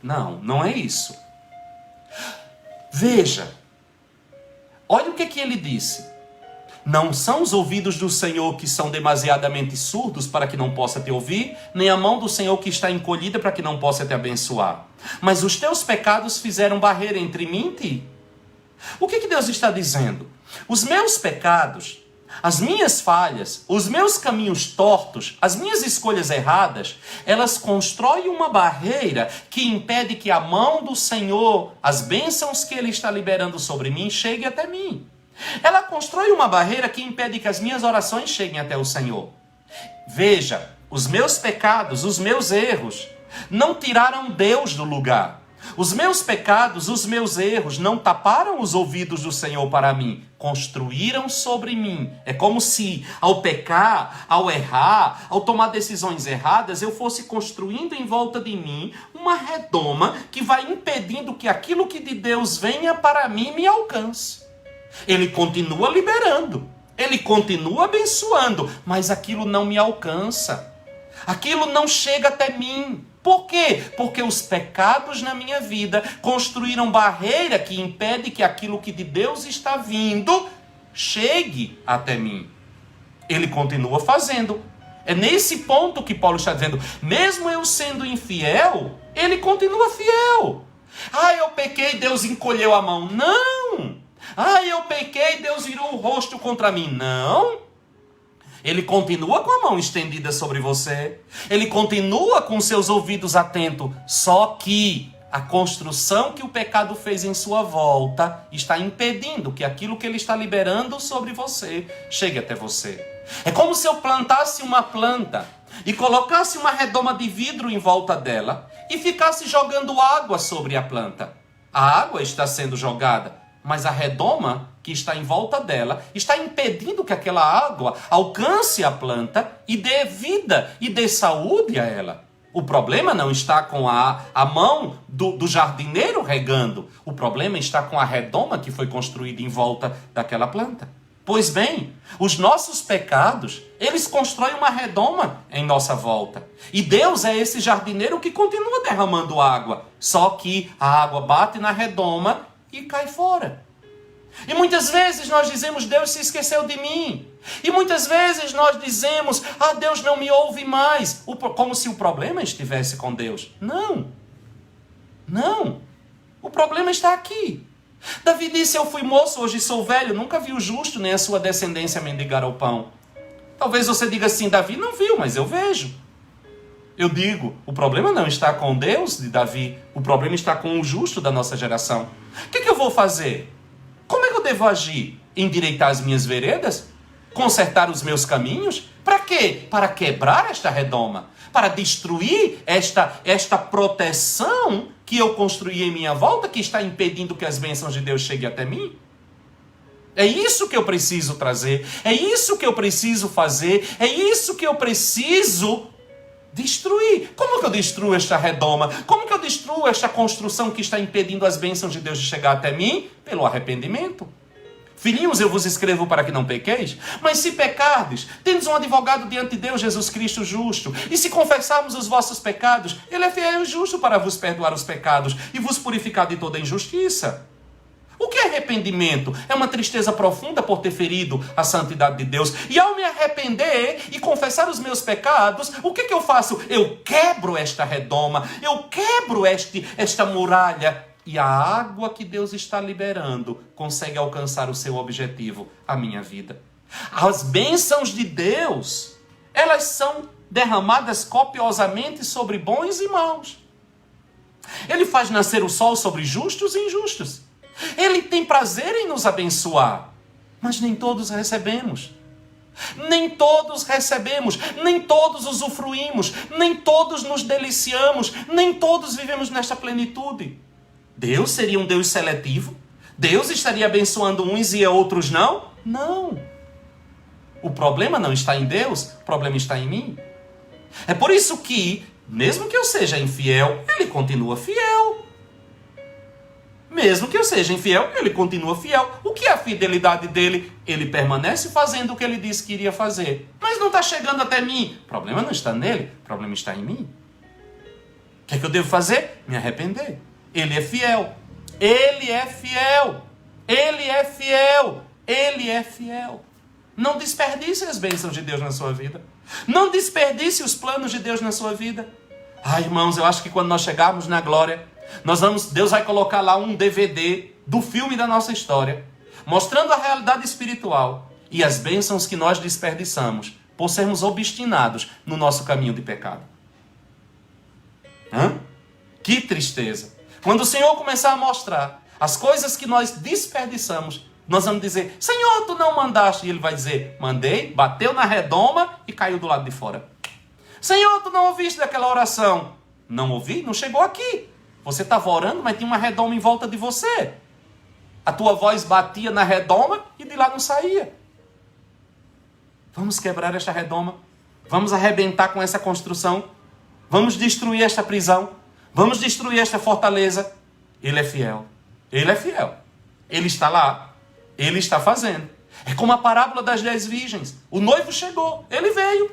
Não é isso. Veja, olha o que ele disse: não são os ouvidos do Senhor que são demasiadamente surdos para que não possa te ouvir, nem a mão do Senhor que está encolhida para que não possa te abençoar. Mas os teus pecados fizeram barreira entre mim e ti. O que Deus está dizendo? Os meus pecados, As minhas falhas, os meus caminhos tortos, as minhas escolhas erradas, elas constroem uma barreira que impede que a mão do Senhor, as bênçãos que Ele está liberando sobre mim, chegue até mim. Ela constrói uma barreira que impede que as minhas orações cheguem até o Senhor. Veja, os meus pecados, os meus erros, não tiraram Deus do lugar. Os meus pecados, os meus erros não taparam os ouvidos do Senhor para mim, construíram sobre mim. É como se ao pecar, ao errar, ao tomar decisões erradas, eu fosse construindo em volta de mim uma redoma que vai impedindo que aquilo que de Deus venha para mim me alcance. Ele continua liberando, Ele continua abençoando, mas aquilo não me alcança. Aquilo não chega até mim. Por quê? Porque os pecados na minha vida construíram barreira que impede que aquilo que de Deus está vindo chegue até mim. Ele continua fazendo. É nesse ponto que Paulo está dizendo, mesmo eu sendo infiel, ele continua fiel. Ah, eu pequei, Deus encolheu a mão. Não! Ah, eu pequei, Deus virou o rosto contra mim. Não! Ele continua com a mão estendida sobre você. Ele continua com seus ouvidos atentos. Só que a construção que o pecado fez em sua volta está impedindo que aquilo que ele está liberando sobre você chegue até você. É como se eu plantasse uma planta e colocasse uma redoma de vidro em volta dela e ficasse jogando água sobre a planta. A água está sendo jogada, mas a redoma que está em volta dela está impedindo que aquela água alcance a planta e dê vida e dê saúde a ela. O problema não está com a mão do jardineiro regando. O problema está com a redoma que foi construída em volta daquela planta. Pois bem, os nossos pecados, eles constroem uma redoma em nossa volta. E Deus é esse jardineiro que continua derramando água. Só que a água bate na redoma e cai fora. E muitas vezes nós dizemos, Deus se esqueceu de mim. E muitas vezes nós dizemos, Deus não me ouve mais. Como se o problema estivesse com Deus. Não. Não. O problema está aqui. Davi disse, eu fui moço, hoje sou velho, nunca vi o justo nem a sua descendência mendigar ao pão. Talvez você diga assim, Davi não viu, mas eu vejo. Eu digo, o problema não está com Deus de Davi, o problema está com o justo da nossa geração. O que eu vou fazer? Como é que eu devo agir? Endireitar as minhas veredas? Consertar os meus caminhos? Para quê? Para quebrar esta redoma. Para destruir esta proteção que eu construí em minha volta, que está impedindo que as bênçãos de Deus cheguem até mim? É isso que eu preciso trazer. É isso que eu preciso fazer. É isso que eu preciso destruir. Como que eu destruo esta redoma? Como que eu destruo esta construção que está impedindo as bênçãos de Deus de chegar até mim? Pelo arrependimento. Filhinhos, eu vos escrevo para que não pequeis, mas se pecardes, tendes um advogado diante de Deus, Jesus Cristo justo. E se confessarmos os vossos pecados, Ele é fiel e justo para vos perdoar os pecados e vos purificar de toda injustiça. O que é arrependimento? É uma tristeza profunda por ter ferido a santidade de Deus. E ao me arrepender e confessar os meus pecados, o que eu faço? Eu quebro esta redoma, eu quebro esta muralha. E a água que Deus está liberando consegue alcançar o seu objetivo, a minha vida. As bênçãos de Deus, elas são derramadas copiosamente sobre bons e maus. Ele faz nascer o sol sobre justos e injustos. Ele tem prazer em nos abençoar, mas nem todos recebemos. Nem todos recebemos, nem todos usufruímos, nem todos nos deliciamos, nem todos vivemos nesta plenitude. Deus seria um Deus seletivo? Deus estaria abençoando uns e outros não? Não. O problema não está em Deus, o problema está em mim. É por isso que, mesmo que eu seja infiel, Ele continua fiel. Mesmo que eu seja infiel, Ele continua fiel. O que é a fidelidade dele? Ele permanece fazendo o que Ele disse que iria fazer. Mas não está chegando até mim. O problema não está nele, o problema está em mim. O que é que eu devo fazer? Me arrepender. Ele é fiel. Ele é fiel. Ele é fiel. Ele é fiel. Não desperdice as bênçãos de Deus na sua vida. Não desperdice os planos de Deus na sua vida. Irmãos, eu acho que quando nós chegarmos na glória, Deus vai colocar lá um DVD do filme da nossa história, mostrando a realidade espiritual. e as bênçãos que nós desperdiçamos por sermos obstinados no nosso caminho de pecado. Que tristeza. Quando o Senhor começar a mostrar as coisas que nós desperdiçamos, nós vamos dizer: Senhor, tu não mandaste. E Ele vai dizer: mandei, bateu na redoma e caiu do lado de fora. Senhor, tu não ouviste daquela oração? Não ouvi, não chegou aqui. Você estava orando, mas tinha uma redoma em volta de você. A tua voz batia na redoma e de lá não saía. Vamos quebrar esta redoma. Vamos arrebentar com essa construção. Vamos destruir esta prisão. Vamos destruir esta fortaleza. Ele é fiel. Ele é fiel. Ele está lá. Ele está fazendo. É como a parábola das 10 virgens. O noivo chegou. Ele veio.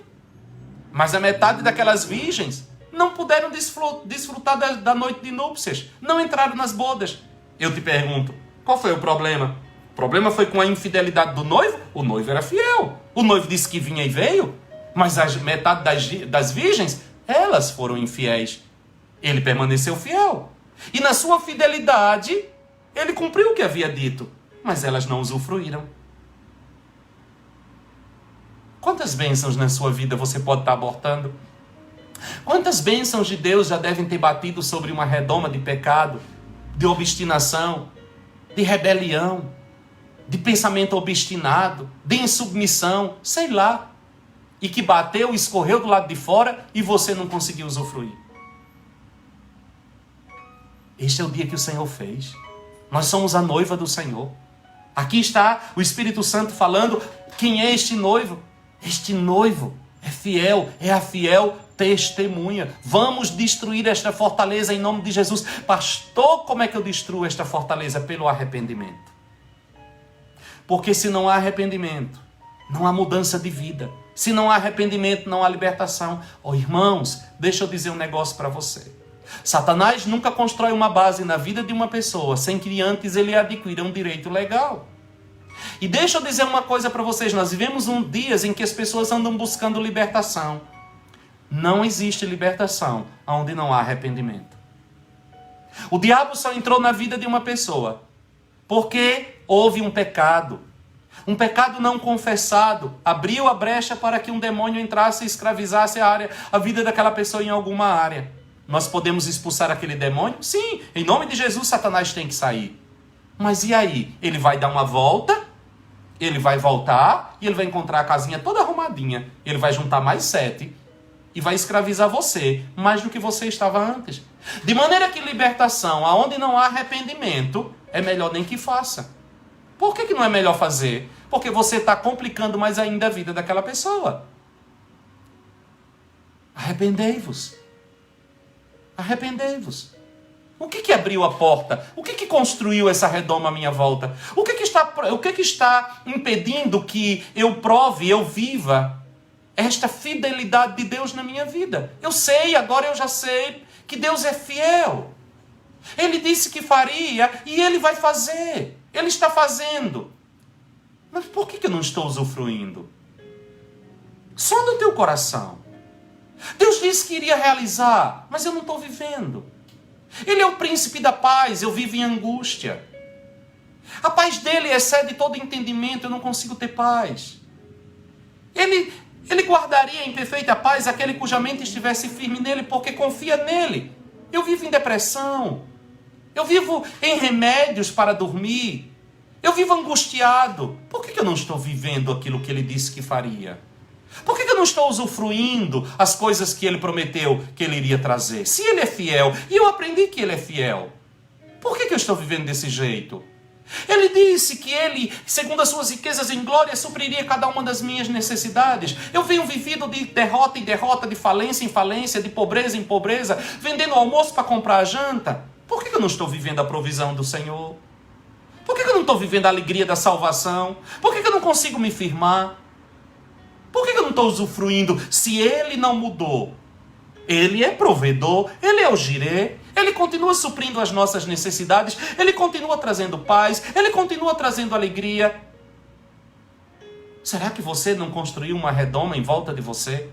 Mas a metade daquelas virgens não puderam desfrutar da noite de núpcias. Não entraram nas bodas. Eu te pergunto, qual foi o problema? O problema foi com a infidelidade do noivo? O noivo era fiel. O noivo disse que vinha e veio. Mas a metade das virgens, elas foram infiéis. Ele permaneceu fiel. E na sua fidelidade, ele cumpriu o que havia dito. Mas elas não usufruíram. Quantas bênçãos na sua vida você pode estar abortando? Quantas bênçãos de Deus já devem ter batido sobre uma redoma de pecado, de obstinação, de rebelião, de pensamento obstinado, de insubmissão, sei lá. E que bateu, escorreu do lado de fora e você não conseguiu usufruir. Este é o dia que o Senhor fez. Nós somos a noiva do Senhor. Aqui está o Espírito Santo falando quem é este noivo. Este noivo é fiel, é a fiel testemunha. Vamos destruir esta fortaleza em nome de Jesus. Pastor, como é que eu destruo esta fortaleza? Pelo arrependimento. Porque se não há arrependimento, não há mudança de vida. Se não há arrependimento, não há libertação. Oh, irmãos, deixa eu dizer um negócio para você. Satanás nunca constrói uma base na vida de uma pessoa sem que antes ele adquira um direito legal. E deixa eu dizer uma coisa para vocês. Nós vivemos dias em que as pessoas andam buscando libertação. Não existe libertação onde não há arrependimento. O diabo só entrou na vida de uma pessoa porque houve um pecado. Um pecado não confessado abriu a brecha para que um demônio entrasse e escravizasse a vida daquela pessoa em alguma área. Nós podemos expulsar aquele demônio? Sim, em nome de Jesus, Satanás tem que sair. Mas e aí? Ele vai dar uma volta, ele vai voltar e ele vai encontrar a casinha toda arrumadinha. Ele vai juntar mais 7 e vai escravizar você mais do que você estava antes. De maneira que libertação, aonde não há arrependimento, é melhor nem que faça. Por que não é melhor fazer? Porque você está complicando mais ainda a vida daquela pessoa. Arrependei-vos. Arrependei-vos. O que abriu a porta? O que construiu essa redoma à minha volta? O que está impedindo que eu prove, eu viva esta fidelidade de Deus na minha vida? Eu sei, agora eu já sei que Deus é fiel. Ele disse que faria e Ele vai fazer. Ele está fazendo. Mas por que eu não estou usufruindo? Sonda o teu coração. Deus disse que iria realizar, mas eu não estou vivendo. Ele é o príncipe da paz, eu vivo em angústia. A paz dele excede todo entendimento, eu não consigo ter paz. Ele guardaria em perfeita paz aquele cuja mente estivesse firme nele, porque confia nele. Eu vivo em depressão. Eu vivo em remédios para dormir. Eu vivo angustiado. Por que eu não estou vivendo aquilo que ele disse que faria? Por que eu não estou usufruindo as coisas que ele prometeu que ele iria trazer? Se ele é fiel, e eu aprendi que ele é fiel, por que eu estou vivendo desse jeito? Ele disse que ele, segundo as suas riquezas em glória, supriria cada uma das minhas necessidades. Eu venho vivido de derrota em derrota, de falência em falência, de pobreza em pobreza, vendendo almoço para comprar a janta. Por que eu não estou vivendo a provisão do Senhor? Por que eu não estou vivendo a alegria da salvação? Por que eu não consigo me firmar? Por que eu não estou usufruindo se Ele não mudou? Ele é provedor, Ele é o Jirê, Ele continua suprindo as nossas necessidades, Ele continua trazendo paz, Ele continua trazendo alegria. Será que você não construiu uma redoma em volta de você?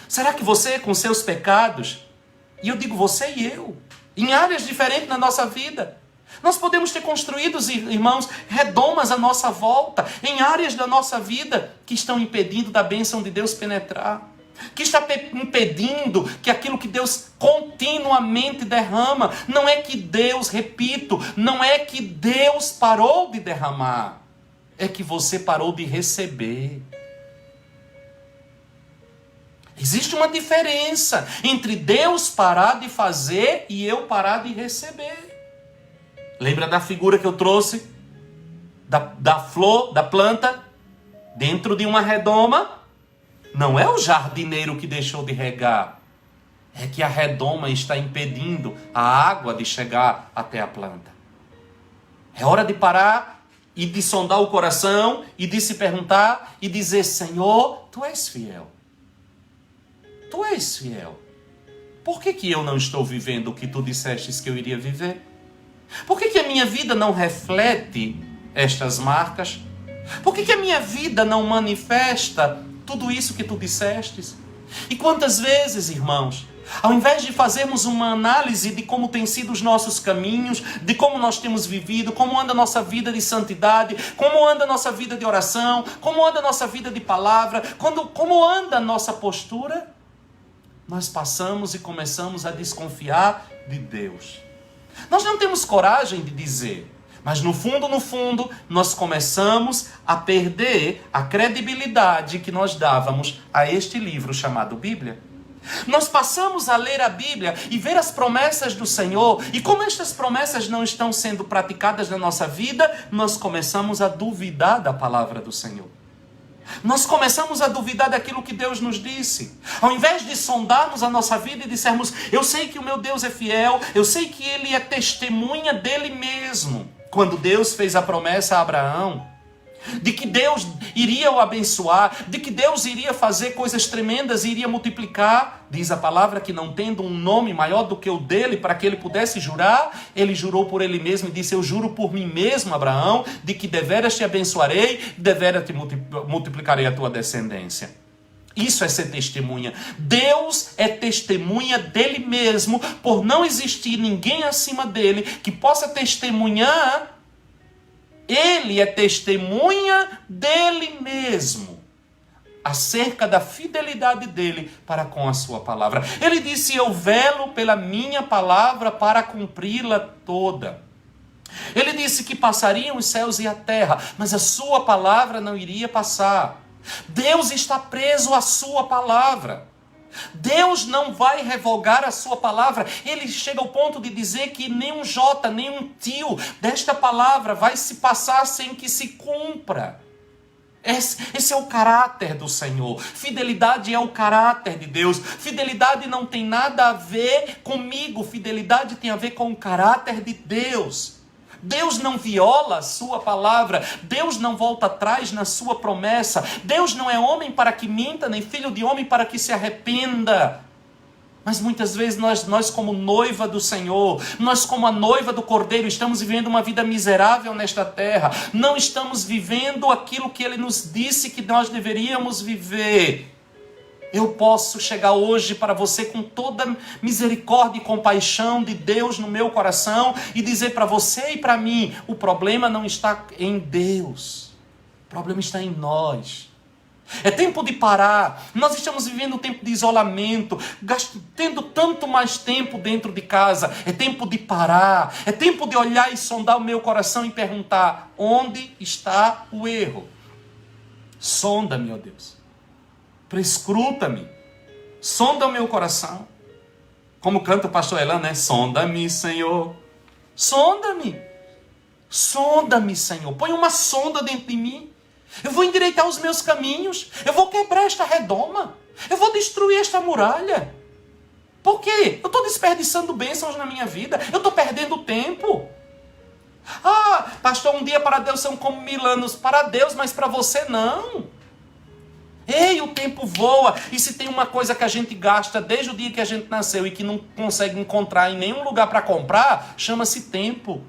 Será que você, com seus pecados, e eu digo você e eu, em áreas diferentes na nossa vida, Nós podemos ter construído, irmãos, redomas à nossa volta, em áreas da nossa vida que estão impedindo da bênção de Deus penetrar, que está impedindo que aquilo que Deus continuamente derrama. Não é que Deus, repito, não é que Deus parou de derramar, é que você parou de receber. Existe uma diferença entre Deus parar de fazer e eu parar de receber. Lembra da figura que eu trouxe? Da flor, da planta, dentro de uma redoma? Não é o jardineiro que deixou de regar. É que a redoma está impedindo a água de chegar até a planta. É hora de parar e de sondar o coração e de se perguntar e dizer: Senhor, Tu és fiel. Tu és fiel. Por que eu não estou vivendo o que Tu dissestes que eu iria viver? Por que a minha vida não reflete estas marcas? Por que a minha vida não manifesta tudo isso que Tu dissestes? E quantas vezes, irmãos, ao invés de fazermos uma análise de como têm sido os nossos caminhos, de como nós temos vivido, como anda a nossa vida de santidade, como anda a nossa vida de oração, como anda a nossa vida de palavra, como anda a nossa postura, nós passamos e começamos a desconfiar de Deus. Nós não temos coragem de dizer, mas no fundo, nós começamos a perder a credibilidade que nós dávamos a este livro chamado Bíblia. Nós passamos a ler a Bíblia e ver as promessas do Senhor, e como estas promessas não estão sendo praticadas na nossa vida, nós começamos a duvidar da palavra do Senhor. Nós começamos a duvidar daquilo que Deus nos disse. Ao invés de sondarmos a nossa vida e dissermos: eu sei que o meu Deus é fiel, eu sei que Ele é testemunha dele mesmo. Quando Deus fez a promessa a Abraão, de que Deus iria o abençoar, de que Deus iria fazer coisas tremendas e iria multiplicar, diz a palavra que não tendo um nome maior do que o dele para que ele pudesse jurar, ele jurou por ele mesmo e disse: eu juro por mim mesmo, Abraão, de que deveras te abençoarei, deveras te multiplicarei a tua descendência. Isso é ser testemunha. Deus é testemunha dele mesmo, por não existir ninguém acima dele que possa testemunhar. Ele é testemunha dele mesmo, acerca da fidelidade dele para com a sua palavra. Ele disse: eu velo pela minha palavra para cumpri-la toda. Ele disse que passariam os céus e a terra, mas a sua palavra não iria passar. Deus está preso à sua palavra. Deus não vai revogar a sua palavra. Ele chega ao ponto de dizer que nem um jota, nem um tio desta palavra vai se passar sem que se cumpra. Esse é o caráter do Senhor. Fidelidade é o caráter de Deus. Fidelidade não tem nada a ver comigo. Fidelidade tem a ver com o caráter de Deus. Deus não viola a sua palavra. Deus não volta atrás na sua promessa. Deus não é homem para que minta, nem filho de homem para que se arrependa. Mas muitas vezes nós como noiva do Senhor, nós como a noiva do Cordeiro, estamos vivendo uma vida miserável nesta terra. Não estamos vivendo aquilo que Ele nos disse que nós deveríamos viver. Eu posso chegar hoje para você com toda misericórdia e compaixão de Deus no meu coração e dizer para você e para mim: o problema não está em Deus, o problema está em nós. É tempo de parar. Nós estamos vivendo um tempo de isolamento, tendo tanto mais tempo dentro de casa. É tempo de parar, é tempo de olhar e sondar o meu coração e perguntar: onde está o erro? Sonda-me, ó Deus. Prescruta-me, sonda o meu coração. Como canta o pastor Elan, né? Sonda-me, Senhor. Sonda-me. Sonda-me, Senhor. Põe uma sonda dentro de mim. Eu vou endireitar os meus caminhos. Eu vou quebrar esta redoma. Eu vou destruir esta muralha. Por quê? Eu estou desperdiçando bênçãos na minha vida. Eu estou perdendo tempo. Ah, pastor, um dia para Deus são como 1000 anos. Para Deus, mas para você não. Ei, o tempo voa, e se tem uma coisa que a gente gasta desde o dia que a gente nasceu e que não consegue encontrar em nenhum lugar para comprar, chama-se tempo.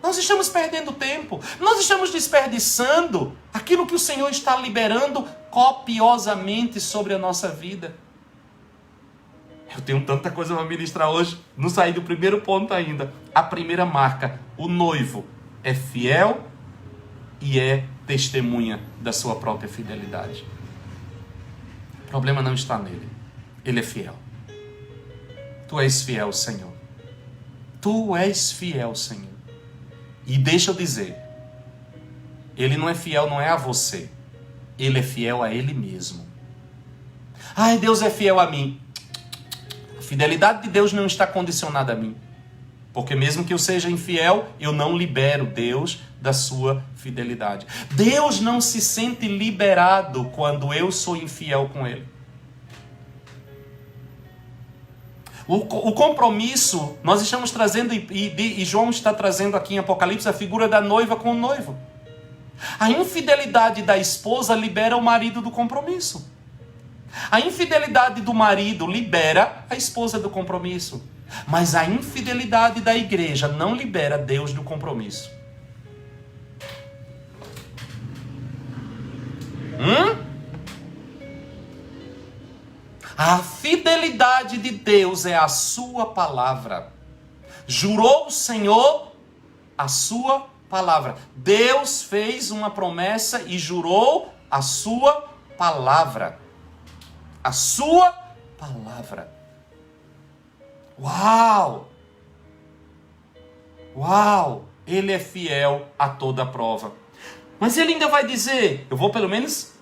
Nós estamos perdendo tempo, nós estamos desperdiçando aquilo que o Senhor está liberando copiosamente sobre a nossa vida. Eu tenho tanta coisa para ministrar hoje, não saí do primeiro ponto ainda. A primeira marca, o noivo é fiel e é testemunha da sua própria fidelidade. O problema não está nele, ele é fiel. Tu és fiel, Senhor. Tu és fiel, Senhor. E deixa eu dizer, ele não é fiel, não é a você, ele é fiel a ele mesmo. Ai, Deus é fiel a mim. A fidelidade de Deus não está condicionada a mim. Porque mesmo que eu seja infiel, eu não libero Deus da sua fidelidade. Deus não se sente liberado quando eu sou infiel com Ele. O compromisso, nós estamos trazendo, e João está trazendo aqui em Apocalipse, a figura da noiva com o noivo. A infidelidade da esposa libera o marido do compromisso. A infidelidade do marido libera a esposa do compromisso. Mas a infidelidade da igreja não libera Deus do compromisso. A fidelidade de Deus é a sua palavra. Jurou o Senhor a sua palavra. Deus fez uma promessa e jurou a sua palavra. A sua palavra. Uau! Uau! Ele é fiel a toda prova. Mas ele ainda vai dizer, eu vou pelo menos,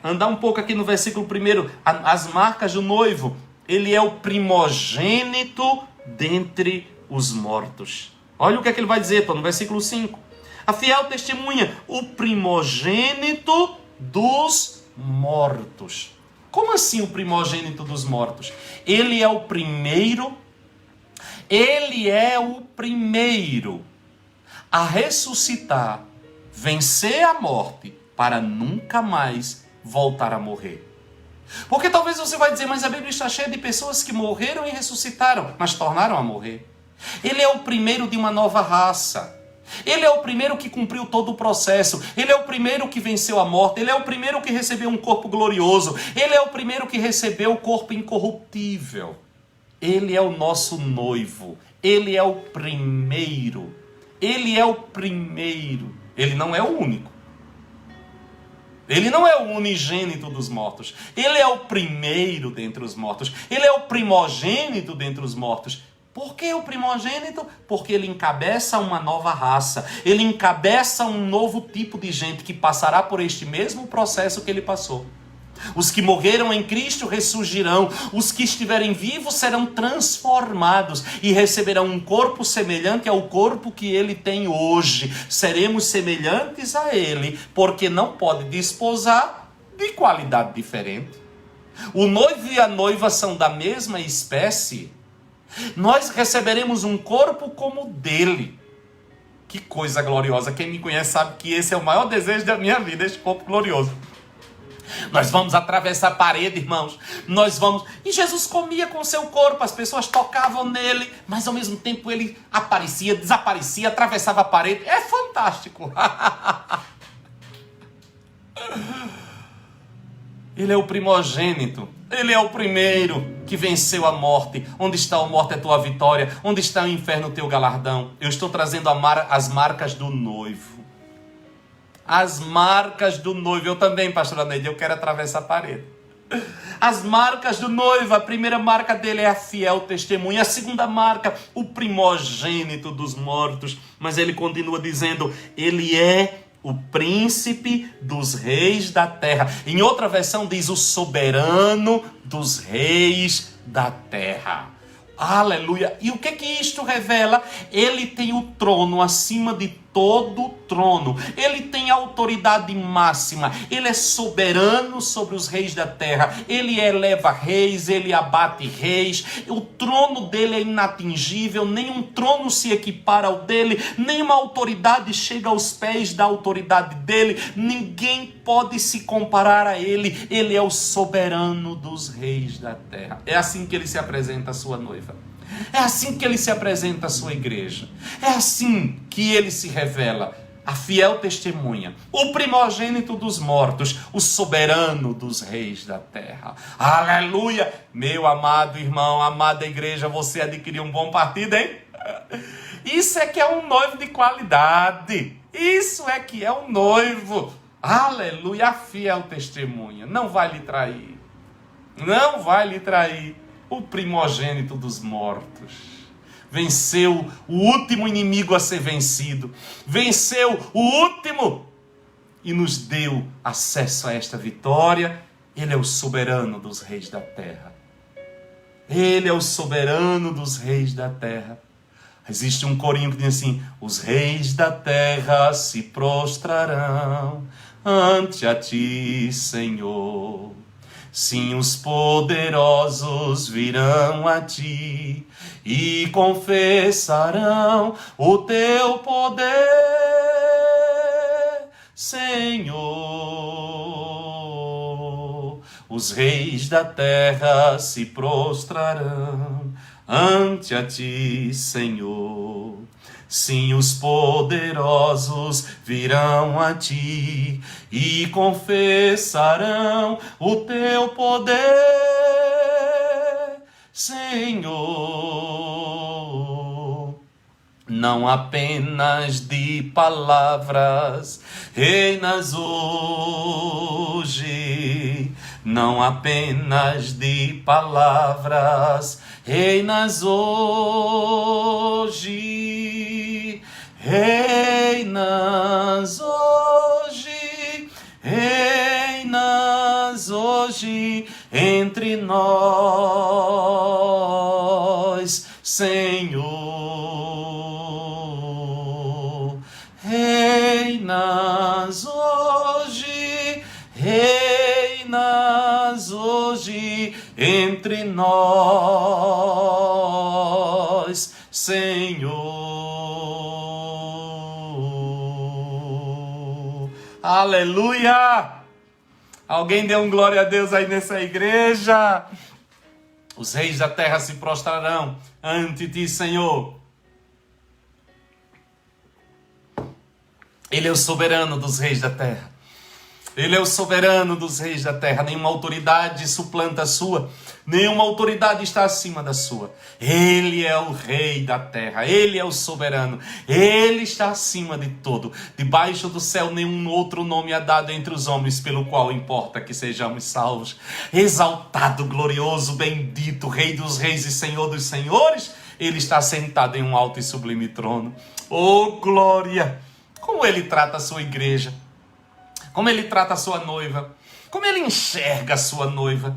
andar um pouco aqui no versículo 1, as marcas do noivo. Ele é o primogênito dentre os mortos. Olha o que é que ele vai dizer, no versículo 5. A fiel testemunha, o primogênito dos mortos. Como assim o primogênito dos mortos? Ele é o primeiro a ressuscitar, vencer a morte, para nunca mais voltar a morrer. Porque talvez você vai dizer, mas a Bíblia está cheia de pessoas que morreram e ressuscitaram, mas tornaram a morrer. Ele é o primeiro de uma nova raça. Ele é o primeiro que cumpriu todo o processo. Ele é o primeiro que venceu a morte. Ele é o primeiro que recebeu um corpo glorioso. Ele é o primeiro que recebeu o corpo incorruptível. Ele é o nosso noivo. Ele é o primeiro. Ele é o primeiro. Ele não é o único. Ele não é o unigênito dos mortos. Ele é o primeiro dentre os mortos. Ele é o primogênito dentre os mortos. Por que o primogênito? Porque ele encabeça uma nova raça. Ele encabeça um novo tipo de gente que passará por este mesmo processo que ele passou. Os que morreram em Cristo ressurgirão. Os que estiverem vivos serão transformados e receberão um corpo semelhante ao corpo que ele tem hoje. Seremos semelhantes a ele, porque não pode desposar de qualidade diferente. O noivo e a noiva são da mesma espécie. Nós receberemos um corpo como o dele. Que coisa gloriosa. Quem me conhece sabe que esse é o maior desejo da minha vida, esse corpo glorioso. Nós vamos atravessar a parede, irmãos. Nós vamos... E Jesus comia com o seu corpo, as pessoas tocavam nele, mas ao mesmo tempo ele aparecia, desaparecia, atravessava a parede. É fantástico. Ele é o primogênito. Ele é o primeiro que venceu a morte. Onde está a morte, a tua vitória? Onde está o inferno, o teu galardão? Eu estou trazendo as marcas do noivo. As marcas do noivo. Eu também, pastora Neide, eu quero atravessar a parede. As marcas do noivo. A primeira marca dele é a fiel testemunha. A segunda marca, o primogênito dos mortos. Mas ele continua dizendo, ele é o príncipe dos reis da terra. Em outra versão diz o soberano dos reis da terra. Aleluia. E o que isto revela? Ele tem o trono acima de todo trono. Ele tem a autoridade máxima. Ele é soberano sobre os reis da terra. Ele eleva reis, ele abate reis. O trono dele é inatingível. Nenhum trono se equipara ao dele. Nenhuma autoridade chega aos pés da autoridade dele. Ninguém pode se comparar a ele. Ele é o soberano dos reis da terra. É assim que ele se apresenta à sua noiva. É assim que ele se apresenta à sua igreja. É assim que ele se revela. a fiel testemunha, o primogênito dos mortos, o soberano dos reis da terra. Aleluia! Meu amado irmão, amada igreja, você adquiriu um bom partido, hein? Isso é que é um noivo de qualidade. Isso é que é um noivo. Aleluia! A fiel testemunha não vai lhe trair. Não vai lhe trair. O primogênito dos mortos. Venceu o último inimigo a ser vencido. Venceu o último e nos deu acesso a esta vitória. Ele é o soberano dos reis da terra. Ele é o soberano dos reis da terra. Existe um corinho que diz assim: os reis da terra se prostrarão ante a ti, Senhor. Sim, os poderosos virão a ti e confessarão o teu poder, Senhor. Os reis da terra se prostrarão ante a ti, Senhor. Sim, os poderosos virão a ti e confessarão o teu poder, Senhor. Não apenas de palavras reinas hoje, não apenas de palavras reinas hoje, reinas hoje, reinas hoje entre nós, Senhor. Reinas hoje, reinas hoje entre nós, Senhor. Aleluia! Alguém dê um glória a Deus aí nessa igreja. Os reis da terra se prostrarão ante ti, Senhor. Ele é o soberano dos reis da terra. Ele é o soberano dos reis da terra. Nenhuma autoridade suplanta a sua. Nenhuma autoridade está acima da sua. Ele é o rei da terra. Ele é o soberano. Ele está acima de todo. Debaixo do céu nenhum outro nome é dado entre os homens pelo qual importa que sejamos salvos. Exaltado, glorioso, bendito, Rei dos reis e Senhor dos senhores. Ele está sentado em um alto e sublime trono. Oh, glória! Como ele trata a sua igreja. Como ele trata a sua noiva. Como ele enxerga a sua noiva.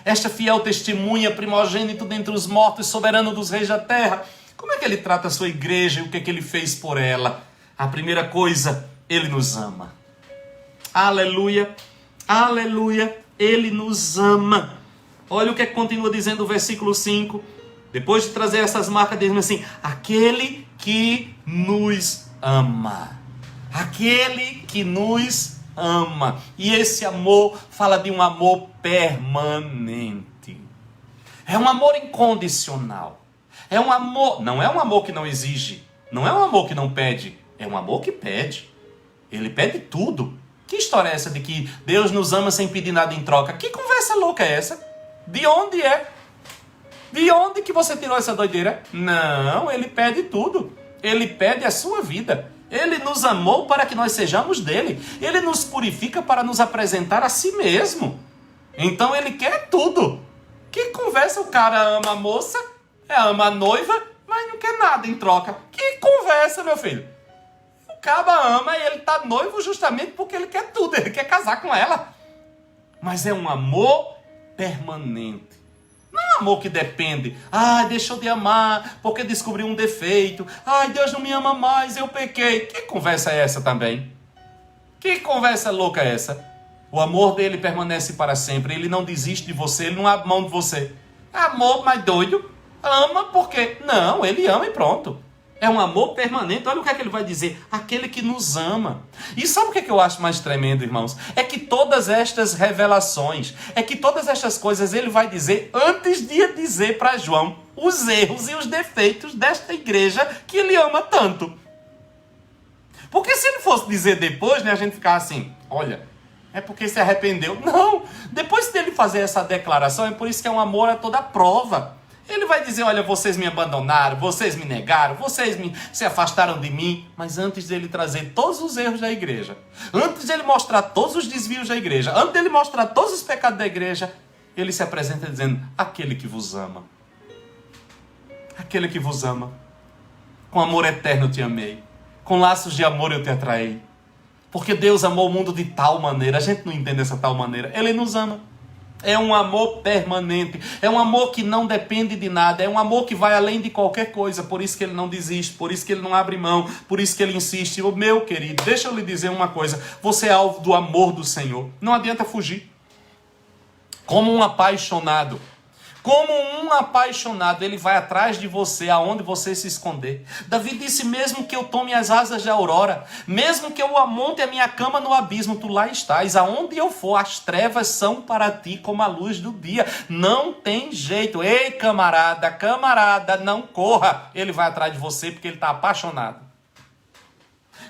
Esta fiel testemunha, primogênito dentre os mortos, soberano dos reis da terra. Como é que ele trata a sua igreja e o que é que ele fez por ela? A primeira coisa, ele nos ama. Aleluia, aleluia, ele nos ama. Olha o que continua dizendo o versículo 5. Depois de trazer essas marcas, dizendo assim: aquele que nos ama. Aquele que nos ama. E esse amor fala de um amor permanente. É um amor incondicional. É um amor, não é um amor que não exige. Não é um amor que não pede. É um amor que pede. Ele pede tudo. Que história é essa de que Deus nos ama sem pedir nada em troca? Que conversa louca é essa? De onde é? De onde que você tirou essa doideira? Não, ele pede tudo. Ele pede a sua vida. Ele nos amou para que nós sejamos dele. Ele nos purifica para nos apresentar a si mesmo. Então ele quer tudo. Que conversa, o cara ama a moça, ama a noiva, mas não quer nada em troca. Que conversa, meu filho? O cara ama e ele está noivo justamente porque ele quer tudo. Ele quer casar com ela. Mas é um amor permanente. Não é um amor que depende. Ai, deixou de amar porque descobriu um defeito. Ai, Deus não me ama mais, eu pequei. Que conversa é essa também? Que conversa louca é essa? O amor dele permanece para sempre. Ele não desiste de você, ele não abre mão de você. Amor mais doido. Ama porque... Não, ele ama e pronto. É um amor permanente. Olha o que é que ele vai dizer. Aquele que nos ama. E sabe o que é que eu acho mais tremendo, irmãos? É que todas estas revelações, é que todas estas coisas ele vai dizer antes de dizer para João os erros e os defeitos desta igreja que ele ama tanto. Porque se ele fosse dizer depois, né, a gente ficava assim, olha, é porque se arrependeu. Não, depois dele fazer essa declaração, é por isso que é um amor a toda prova. Ele vai dizer, olha, vocês me abandonaram, vocês me negaram, vocês se afastaram de mim. Mas antes dele trazer todos os erros da igreja, antes dele mostrar todos os desvios da igreja, antes dele mostrar todos os pecados da igreja, ele se apresenta dizendo, aquele que vos ama. Aquele que vos ama. Com amor eterno eu te amei. Com laços de amor eu te atraí. Porque Deus amou o mundo de tal maneira. A gente não entende essa tal maneira. Ele nos ama. É um amor permanente. É um amor que não depende de nada. É um amor que vai além de qualquer coisa. Por isso que ele não desiste. Por isso que ele não abre mão. Por isso que ele insiste. O meu querido, deixa eu lhe dizer uma coisa. Você é alvo do amor do Senhor. Não adianta fugir. Como um apaixonado. Como um apaixonado, ele vai atrás de você, aonde você se esconder. Davi disse, mesmo que eu tome as asas da aurora, mesmo que eu amonte a minha cama no abismo, tu lá estás. Aonde eu for, as trevas são para ti como a luz do dia. Não tem jeito. Ei, camarada, não corra. Ele vai atrás de você porque ele está apaixonado.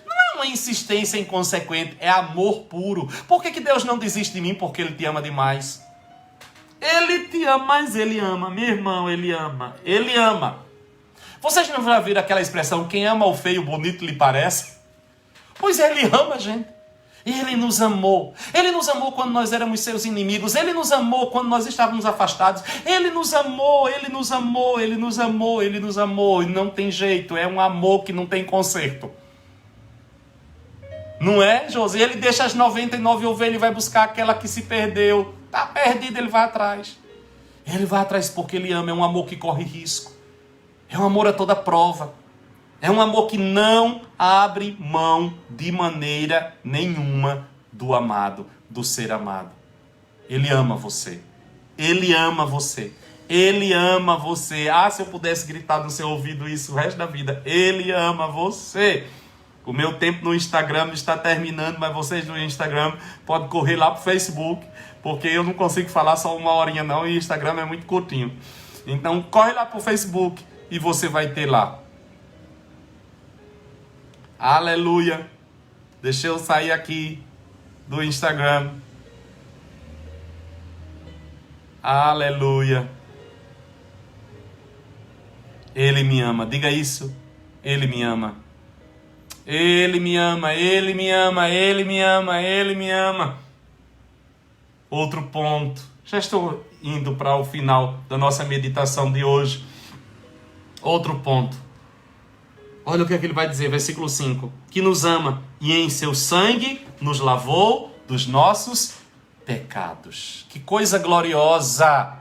Não é uma insistência inconsequente, é amor puro. Por que Deus não desiste de mim? Porque ele te ama demais. Ele te ama, mas ele ama. Meu irmão, ele ama. Ele ama. Vocês não já viram aquela expressão, quem ama o feio, bonito lhe parece? Pois ele ama a gente. Ele nos amou. Ele nos amou quando nós éramos seus inimigos. Ele nos amou quando nós estávamos afastados. Ele nos amou, ele nos amou, ele nos amou, ele nos amou. E não tem jeito, é um amor que não tem conserto. Não é, José? Ele deixa as 99 ovelhas e vai buscar aquela que se perdeu. Está perdido, ele vai atrás. Ele vai atrás porque ele ama. É um amor que corre risco. É um amor a toda prova. É um amor que não abre mão de maneira nenhuma do amado, do ser amado. Ele ama você. Ele ama você. Ele ama você. Ah, se eu pudesse gritar no seu ouvido isso o resto da vida. Ele ama você. O meu tempo no Instagram está terminando, mas vocês no Instagram podem correr lá para o Facebook, porque eu não consigo falar só uma horinha não, e o Instagram é muito curtinho. Então corre lá para o Facebook e você vai ter lá. Aleluia! Deixa eu sair aqui do Instagram. Aleluia! Ele me ama. Diga isso. Ele me ama. Ele me ama, ele me ama, ele me ama, ele me ama. Outro ponto. Já estou indo para o final da nossa meditação de hoje. Outro ponto. Olha o que é que ele vai dizer, versículo 5. Que nos ama e em seu sangue nos lavou dos nossos pecados. Que coisa gloriosa!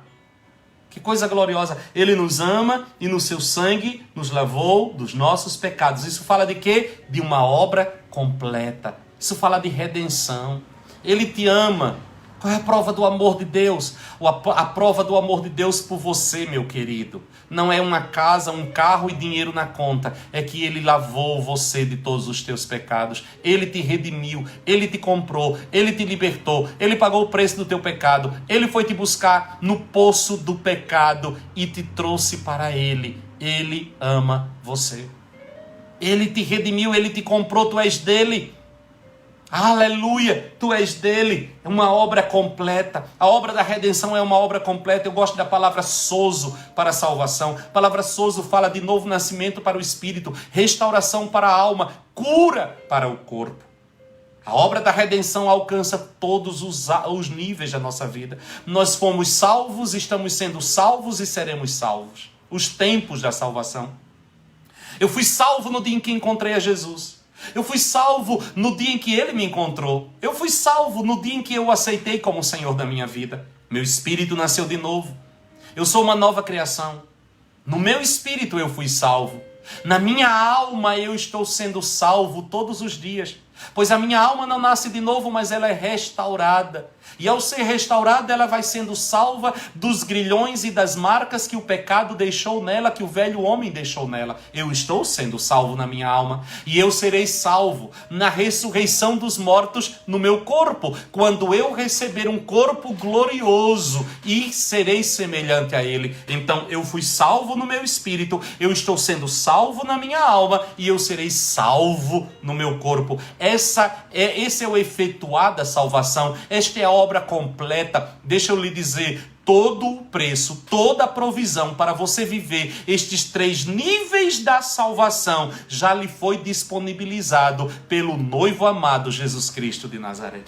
Que coisa gloriosa. Ele nos ama e no seu sangue nos lavou dos nossos pecados. Isso fala de quê? De uma obra completa. Isso fala de redenção. Ele te ama. Qual é a prova do amor de Deus? A prova do amor de Deus por você, meu querido. Não é uma casa, um carro e dinheiro na conta. É que Ele lavou você de todos os teus pecados. Ele te redimiu. Ele te comprou. Ele te libertou. Ele pagou o preço do teu pecado. Ele foi te buscar no poço do pecado e te trouxe para Ele. Ele ama você. Ele te redimiu. Ele te comprou. Tu és dele. Aleluia, tu és dele. É uma obra completa. A obra da redenção é uma obra completa. Eu gosto da palavra sozo para a salvação. A palavra sozo fala de novo nascimento para o espírito, restauração para a alma, cura para o corpo. A obra da redenção alcança todos os níveis da nossa vida. Nós fomos salvos, estamos sendo salvos e seremos salvos. Os tempos da salvação. Eu fui salvo no dia em que encontrei a Jesus. Eu fui salvo no dia em que Ele me encontrou. Eu fui salvo no dia em que eu o aceitei como Senhor da minha vida. Meu espírito nasceu de novo. Eu sou uma nova criação. No meu espírito eu fui salvo. Na minha alma eu estou sendo salvo todos os dias. Pois a minha alma não nasce de novo, mas ela é restaurada. E ao ser restaurada, ela vai sendo salva dos grilhões e das marcas que o pecado deixou nela, que o velho homem deixou nela. Eu estou sendo salvo na minha alma. E eu serei salvo na ressurreição dos mortos no meu corpo, quando eu receber um corpo glorioso e serei semelhante a ele. Então eu fui salvo no meu espírito, eu estou sendo salvo na minha alma e eu serei salvo no meu corpo. Esse é o efetuar da salvação. Esta é a obra completa. Deixa eu lhe dizer, todo o preço, toda a provisão para você viver estes 3 níveis da salvação já lhe foi disponibilizado pelo noivo amado Jesus Cristo de Nazaré.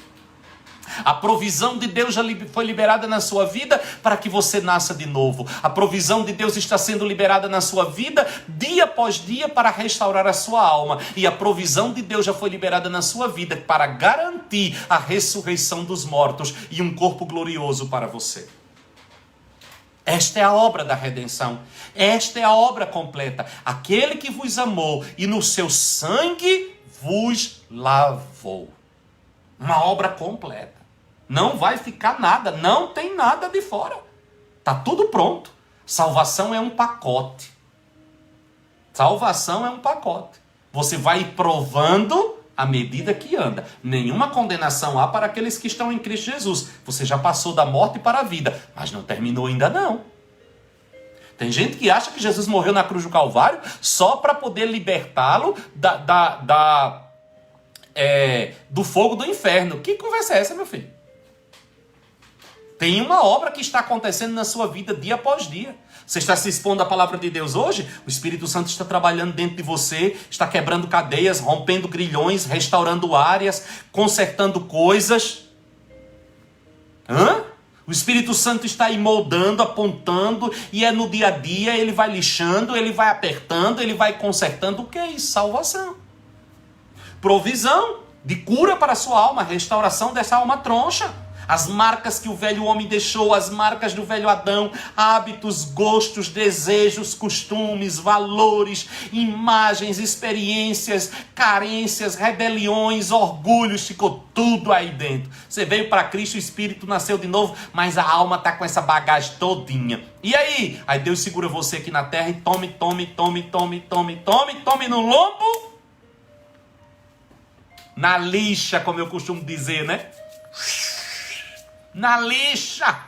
A provisão de Deus já foi liberada na sua vida para que você nasça de novo. A provisão de Deus está sendo liberada na sua vida dia após dia para restaurar a sua alma. E a provisão de Deus já foi liberada na sua vida para garantir a ressurreição dos mortos e um corpo glorioso para você. Esta é a obra da redenção. Esta é a obra completa. Aquele que vos amou e no seu sangue vos lavou. Uma obra completa. Não vai ficar nada. Não tem nada de fora. Está tudo pronto. Salvação é um pacote. Salvação é um pacote. Você vai provando à medida que anda. Nenhuma condenação há para aqueles que estão em Cristo Jesus. Você já passou da morte para a vida, mas não terminou ainda não. Tem gente que acha que Jesus morreu na cruz do Calvário só para poder libertá-lo do fogo do inferno. Que conversa é essa, meu filho? Tem uma obra que está acontecendo na sua vida dia após dia. Você está se expondo à palavra de Deus hoje? O Espírito Santo está trabalhando dentro de você, está quebrando cadeias, rompendo grilhões, restaurando áreas, consertando coisas. O Espírito Santo está aí moldando, apontando, e é no dia a dia, ele vai lixando, ele vai apertando, ele vai consertando. O que é isso? Salvação. Provisão de cura para a sua alma, restauração dessa alma troncha. As marcas que o velho homem deixou, as marcas do velho Adão, hábitos, gostos, desejos, costumes, valores, imagens, experiências, carências, rebeliões, orgulhos, ficou tudo aí dentro. Você veio para Cristo, o Espírito nasceu de novo, mas a alma está com essa bagagem todinha. E aí? Aí Deus segura você aqui na terra e tome no lombo, na lixa, como eu costumo dizer, né? Na lixa.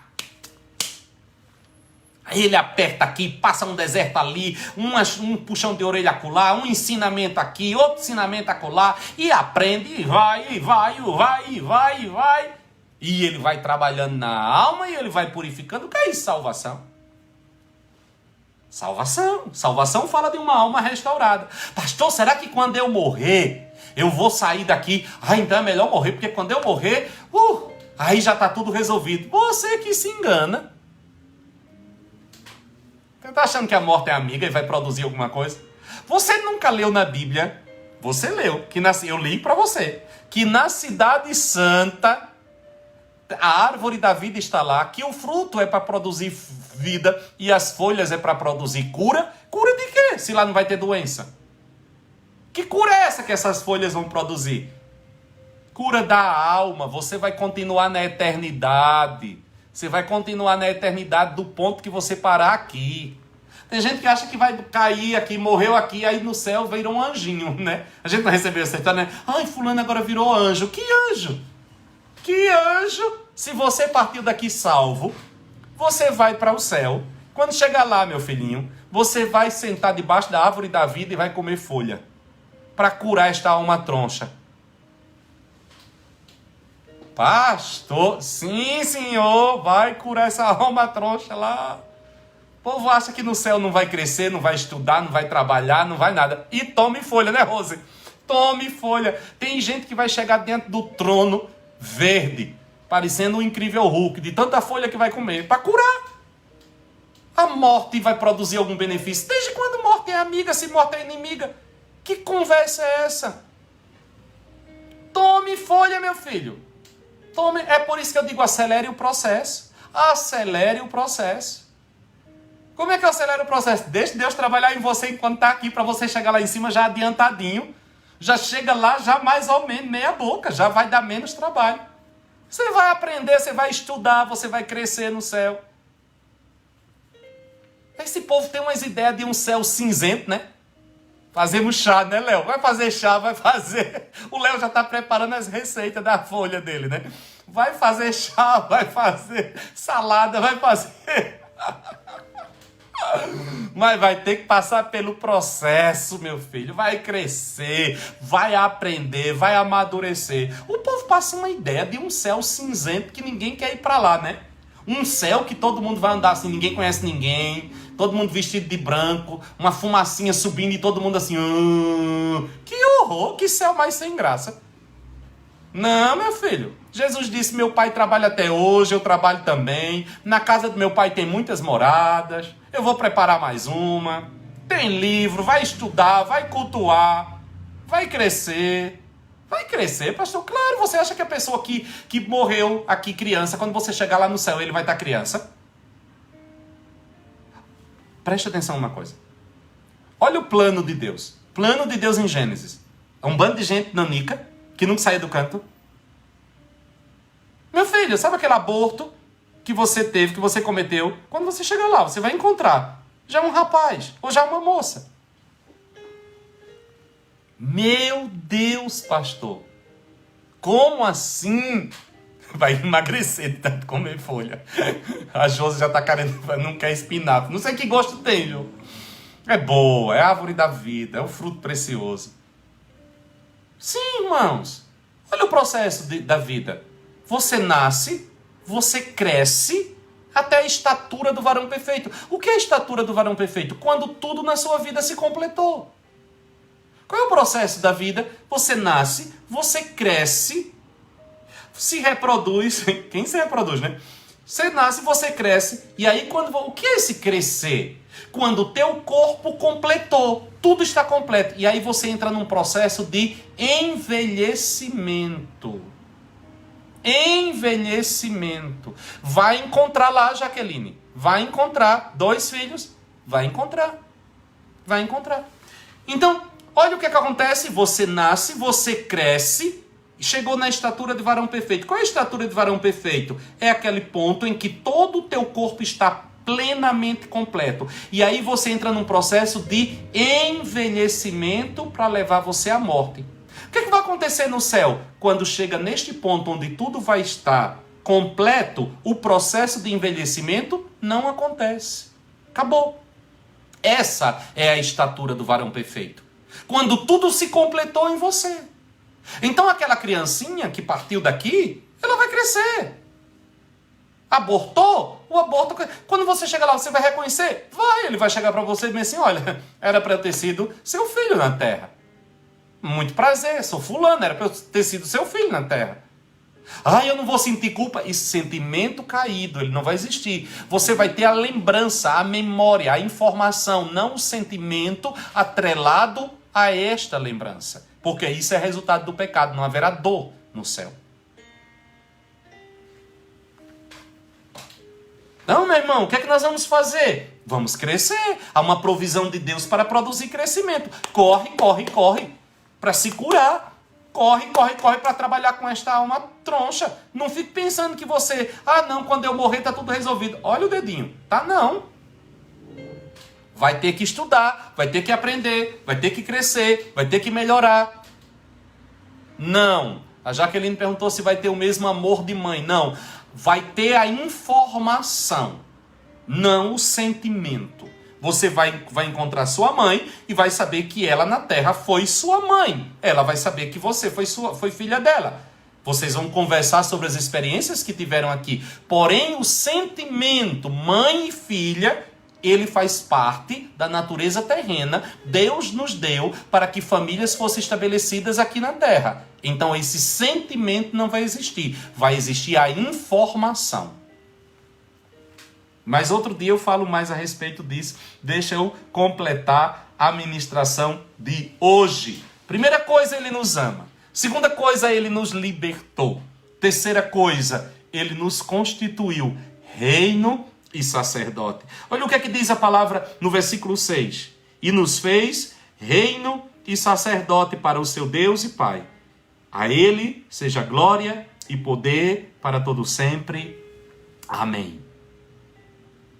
Aí ele aperta aqui, passa um deserto ali, um puxão de orelha acolá, um ensinamento aqui, outro ensinamento acolá, e aprende, e vai. E ele vai trabalhando na alma e ele vai purificando. O que é isso, salvação? Salvação fala de uma alma restaurada. Pastor, será que quando eu morrer, eu vou sair daqui? Então é melhor morrer, porque quando eu morrer, aí já está tudo resolvido. Você que se engana. Você está achando que a morte é amiga e vai produzir alguma coisa? Você nunca leu na Bíblia? Você leu. Eu li para você. Que na cidade santa, a árvore da vida está lá. Que o fruto é para produzir vida e as folhas é para produzir cura. Cura de quê? Se lá não vai ter doença. Que cura é essa que essas folhas vão produzir? Cura da alma. Você vai continuar na eternidade. Você vai continuar na eternidade do ponto que você parar aqui. Tem gente que acha que vai cair aqui, morreu aqui, aí no céu virou um anjinho, né? A gente não recebeu essa história, né? Ai, fulano agora virou anjo. Que anjo? Que anjo? Se você partiu daqui salvo, você vai para o céu. Quando chegar lá, meu filhinho, você vai sentar debaixo da árvore da vida e vai comer folha. Para curar esta alma troncha. Pastor, sim, senhor, vai curar essa alma troncha lá. O povo acha que no céu não vai crescer, não vai estudar, não vai trabalhar, não vai nada. E tome folha, né, Rose? Tome folha. Tem gente que vai chegar dentro do trono verde, parecendo um incrível Hulk, de tanta folha que vai comer, para curar. A morte vai produzir algum benefício. Desde quando morte é amiga, se morte é inimiga? Que conversa é essa? Tome folha, meu filho. Tome. É por isso que eu digo, acelere o processo. Acelere o processo. Como é que eu acelero o processo? Deixe Deus trabalhar em você enquanto está aqui, para você chegar lá em cima já adiantadinho. Já chega lá, já mais ou menos meia boca. Já vai dar menos trabalho. Você vai aprender, você vai estudar, você vai crescer no céu. Esse povo tem umas ideias de um céu cinzento, né? Fazemos chá, né, Léo? Vai fazer chá, vai fazer. O Léo já está preparando as receitas da folha dele, né? Vai fazer chá, vai fazer salada, vai fazer. Mas vai ter que passar pelo processo, meu filho. Vai crescer, vai aprender, vai amadurecer. O povo passa uma ideia de um céu cinzento que ninguém quer ir para lá, né? Um céu que todo mundo vai andar assim, ninguém conhece ninguém. Todo mundo vestido de branco, uma fumacinha subindo e todo mundo assim... que horror, que céu mais sem graça. Não, meu filho. Jesus disse, meu pai trabalha até hoje, eu trabalho também. Na casa do meu pai tem muitas moradas. Eu vou preparar mais uma. Tem livro, vai estudar, vai cultuar, vai crescer. Vai crescer, pastor? Claro, você acha que a pessoa que morreu aqui criança, quando você chegar lá no céu, ele vai estar criança? Preste atenção numa coisa. Olha o plano de Deus. Plano de Deus em Gênesis. É um bando de gente nanica que nunca saía do canto. Meu filho, sabe aquele aborto que você teve, que você cometeu? Quando você chegar lá, você vai encontrar já um rapaz ou já uma moça. Meu Deus, pastor. Como assim? Vai emagrecer de tanto comer folha. A Josi já tá querendo, não quer espinafre. Não sei que gosto tem, viu? É boa, é a árvore da vida, é um fruto precioso. Sim, irmãos. Olha o processo da vida. Você nasce, você cresce até a estatura do varão perfeito. O que é a estatura do varão perfeito? Quando tudo na sua vida se completou. Qual é o processo da vida? Você nasce, você cresce, se reproduz. Quem se reproduz, né? Você nasce, você cresce. E aí, o que é esse crescer? Quando o teu corpo completou. Tudo está completo. E aí você entra num processo de envelhecimento. Envelhecimento. Vai encontrar lá, Jaqueline. Vai encontrar 2 filhos. Vai encontrar. Vai encontrar. Então, olha o que acontece. Você nasce, você cresce. Chegou na estatura de varão perfeito. Qual é a estatura de varão perfeito? É aquele ponto em que todo o teu corpo está plenamente completo. E aí você entra num processo de envelhecimento para levar você à morte. O que vai acontecer no céu? Quando chega neste ponto onde tudo vai estar completo, o processo de envelhecimento não acontece. Acabou. Essa é a estatura do varão perfeito. Quando tudo se completou em você. Então aquela criancinha que partiu daqui, ela vai crescer. Abortou? O aborto... Quando você chegar lá, você vai reconhecer? Vai, ele vai chegar para você e dizer assim, olha, era para eu ter sido seu filho na terra. Muito prazer, sou fulano, era para eu ter sido seu filho na terra. Eu não vou sentir culpa. Esse sentimento caído, ele não vai existir. Você vai ter a lembrança, a memória, a informação, não o sentimento atrelado a esta lembrança. Porque isso é resultado do pecado, não haverá dor no céu. Não, meu irmão, o que é que nós vamos fazer? Vamos crescer. Há uma provisão de Deus para produzir crescimento. Corre, corre, corre para se curar. Corre, corre, corre para trabalhar com esta alma troncha. Não fique pensando que você... não, quando eu morrer está tudo resolvido. Olha o dedinho. Tá não. Vai ter que estudar, vai ter que aprender, vai ter que crescer, vai ter que melhorar. Não. A Jaqueline perguntou se vai ter o mesmo amor de mãe. Não. Vai ter a informação, não o sentimento. Você vai encontrar sua mãe e vai saber que ela na terra foi sua mãe. Ela vai saber que você foi filha dela. Vocês vão conversar sobre as experiências que tiveram aqui. Porém, o sentimento mãe e filha, ele faz parte da natureza terrena. Deus nos deu para que famílias fossem estabelecidas aqui na terra. Então esse sentimento não vai existir. Vai existir a informação. Mas outro dia eu falo mais a respeito disso. Deixa eu completar a ministração de hoje. Primeira coisa, ele nos ama. Segunda coisa, ele nos libertou. Terceira coisa, ele nos constituiu reino e sacerdote. Olha o que é que diz a palavra no versículo 6. E nos fez reino e sacerdote para o seu Deus e Pai. A ele seja glória e poder para todo sempre. Amém.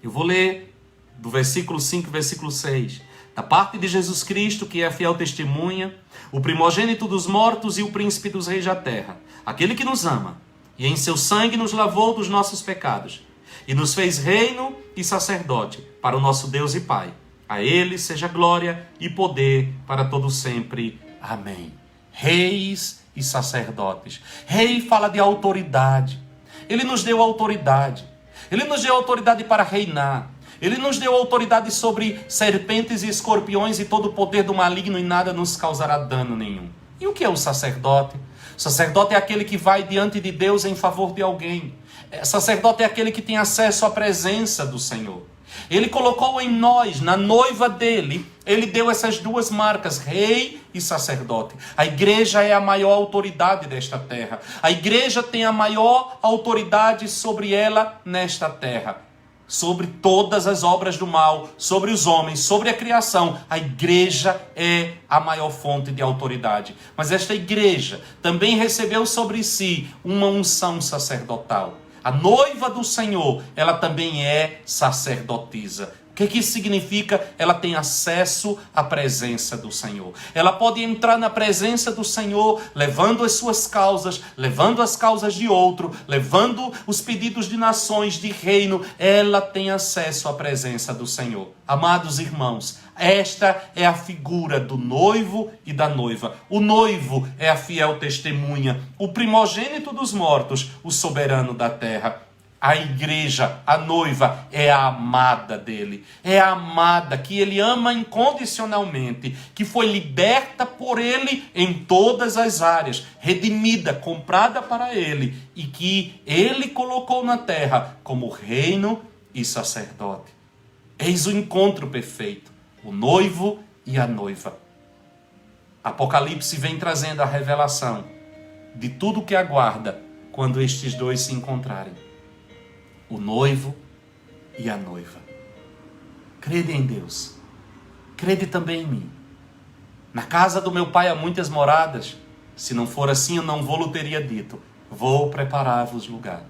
Eu vou ler do versículo 5, versículo 6. Da parte de Jesus Cristo, que é a fiel testemunha, o primogênito dos mortos e o príncipe dos reis da terra, aquele que nos ama, e em seu sangue nos lavou dos nossos pecados, e nos fez reino e sacerdote para o nosso Deus e Pai. A ele seja glória e poder para todo sempre. Amém. Reis e sacerdotes. Rei fala de autoridade. Ele nos deu autoridade. Ele nos deu autoridade para reinar. Ele nos deu autoridade sobre serpentes e escorpiões e todo o poder do maligno, e nada nos causará dano nenhum. E o que é o sacerdote? O sacerdote é aquele que vai diante de Deus em favor de alguém. O sacerdote é aquele que tem acesso à presença do Senhor. Ele colocou em nós, na noiva dele, ele deu essas duas marcas, rei e sacerdote. A igreja é a maior autoridade desta terra. A igreja tem a maior autoridade sobre ela nesta terra. Sobre todas as obras do mal, sobre os homens, sobre a criação. A igreja é a maior fonte de autoridade. Mas esta igreja também recebeu sobre si uma unção sacerdotal. A noiva do Senhor, ela também é sacerdotisa. O que isso significa? Ela tem acesso à presença do Senhor. Ela pode entrar na presença do Senhor, levando as suas causas, levando as causas de outro, levando os pedidos de nações, de reino. Ela tem acesso à presença do Senhor. Amados irmãos, esta é a figura do noivo e da noiva. O noivo é a fiel testemunha, o primogênito dos mortos, o soberano da terra. A igreja, a noiva, é a amada dele. É a amada que ele ama incondicionalmente, que foi liberta por ele em todas as áreas, redimida, comprada para ele, e que ele colocou na terra como reino e sacerdote. Eis o encontro perfeito, o noivo e a noiva. Apocalipse vem trazendo a revelação de tudo que aguarda quando estes dois se encontrarem. O noivo e a noiva. Crede em Deus. Crede também em mim. Na casa do meu pai há muitas moradas. Se não for assim, eu não vou-lhe teria dito. Vou preparar-vos lugar.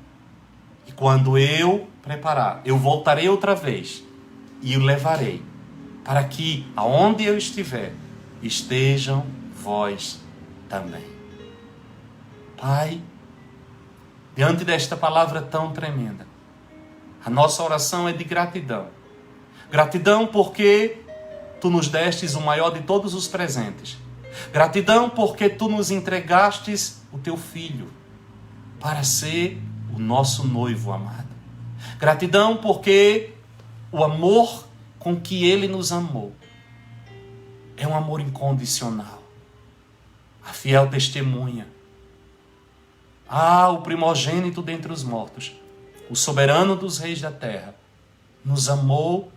E quando eu preparar, eu voltarei outra vez e o levarei, para que, aonde eu estiver, estejam vós também. Pai, diante desta palavra tão tremenda, a nossa oração é de gratidão. Gratidão porque tu nos destes o maior de todos os presentes. Gratidão porque tu nos entregastes o teu filho para ser o nosso noivo amado. Gratidão porque o amor com que ele nos amou é um amor incondicional. A fiel testemunha. O primogênito dentre os mortos, o soberano dos reis da terra, nos amou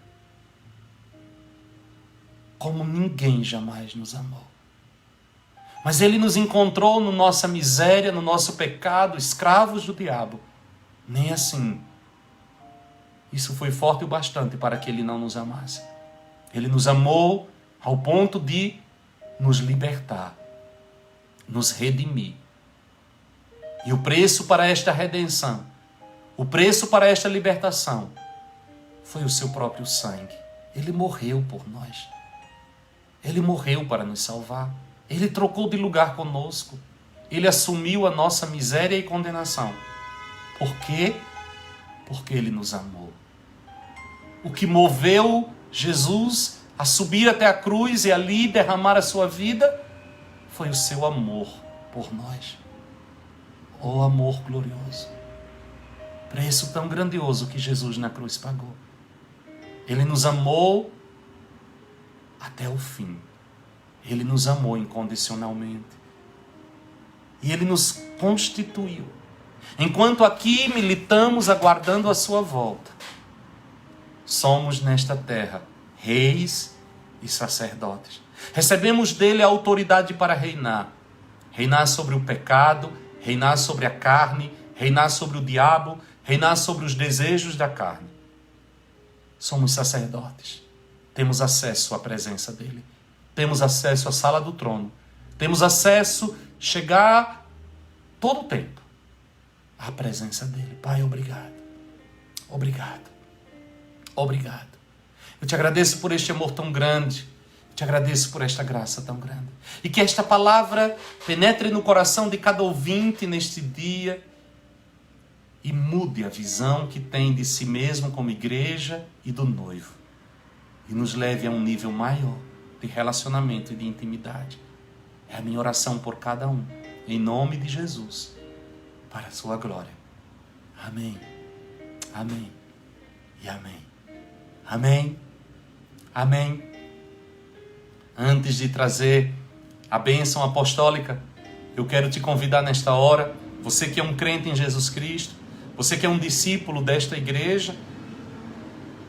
como ninguém jamais nos amou. Mas ele nos encontrou na nossa miséria, no nosso pecado, escravos do diabo. Nem assim. Isso foi forte o bastante para que ele não nos amasse. Ele nos amou ao ponto de nos libertar, nos redimir. E o preço para esta redenção, o preço para esta libertação, foi o seu próprio sangue. Ele morreu por nós. Ele morreu para nos salvar. Ele trocou de lugar conosco. Ele assumiu a nossa miséria e condenação. Por quê? Porque ele nos amou. O que moveu Jesus a subir até a cruz e ali derramar a sua vida foi o seu amor por nós. Oh, amor glorioso. Preço tão grandioso que Jesus na cruz pagou. Ele nos amou até o fim. Ele nos amou incondicionalmente. E ele nos constituiu. Enquanto aqui militamos aguardando a sua volta, somos nesta terra reis e sacerdotes. Recebemos dele a autoridade para reinar. Reinar sobre o pecado, reinar sobre a carne, reinar sobre o diabo, reinar sobre os desejos da carne. Somos sacerdotes. Temos acesso à presença dele. Temos acesso à sala do trono. Temos acesso a chegar todo o tempo. à presença dele. Pai, obrigado. Obrigado. Obrigado. Eu te agradeço por este amor tão grande. Eu te agradeço por esta graça tão grande. E que esta palavra penetre no coração de cada ouvinte neste dia e mude a visão que tem de si mesmo como igreja e do noivo. E nos leve a um nível maior de relacionamento e de intimidade. É a minha oração por cada um. Em nome de Jesus. Para a sua glória. Amém. Amém. E amém. Amém. Amém. Antes de trazer a bênção apostólica, eu quero te convidar nesta hora, você que é um crente em Jesus Cristo, você que é um discípulo desta igreja,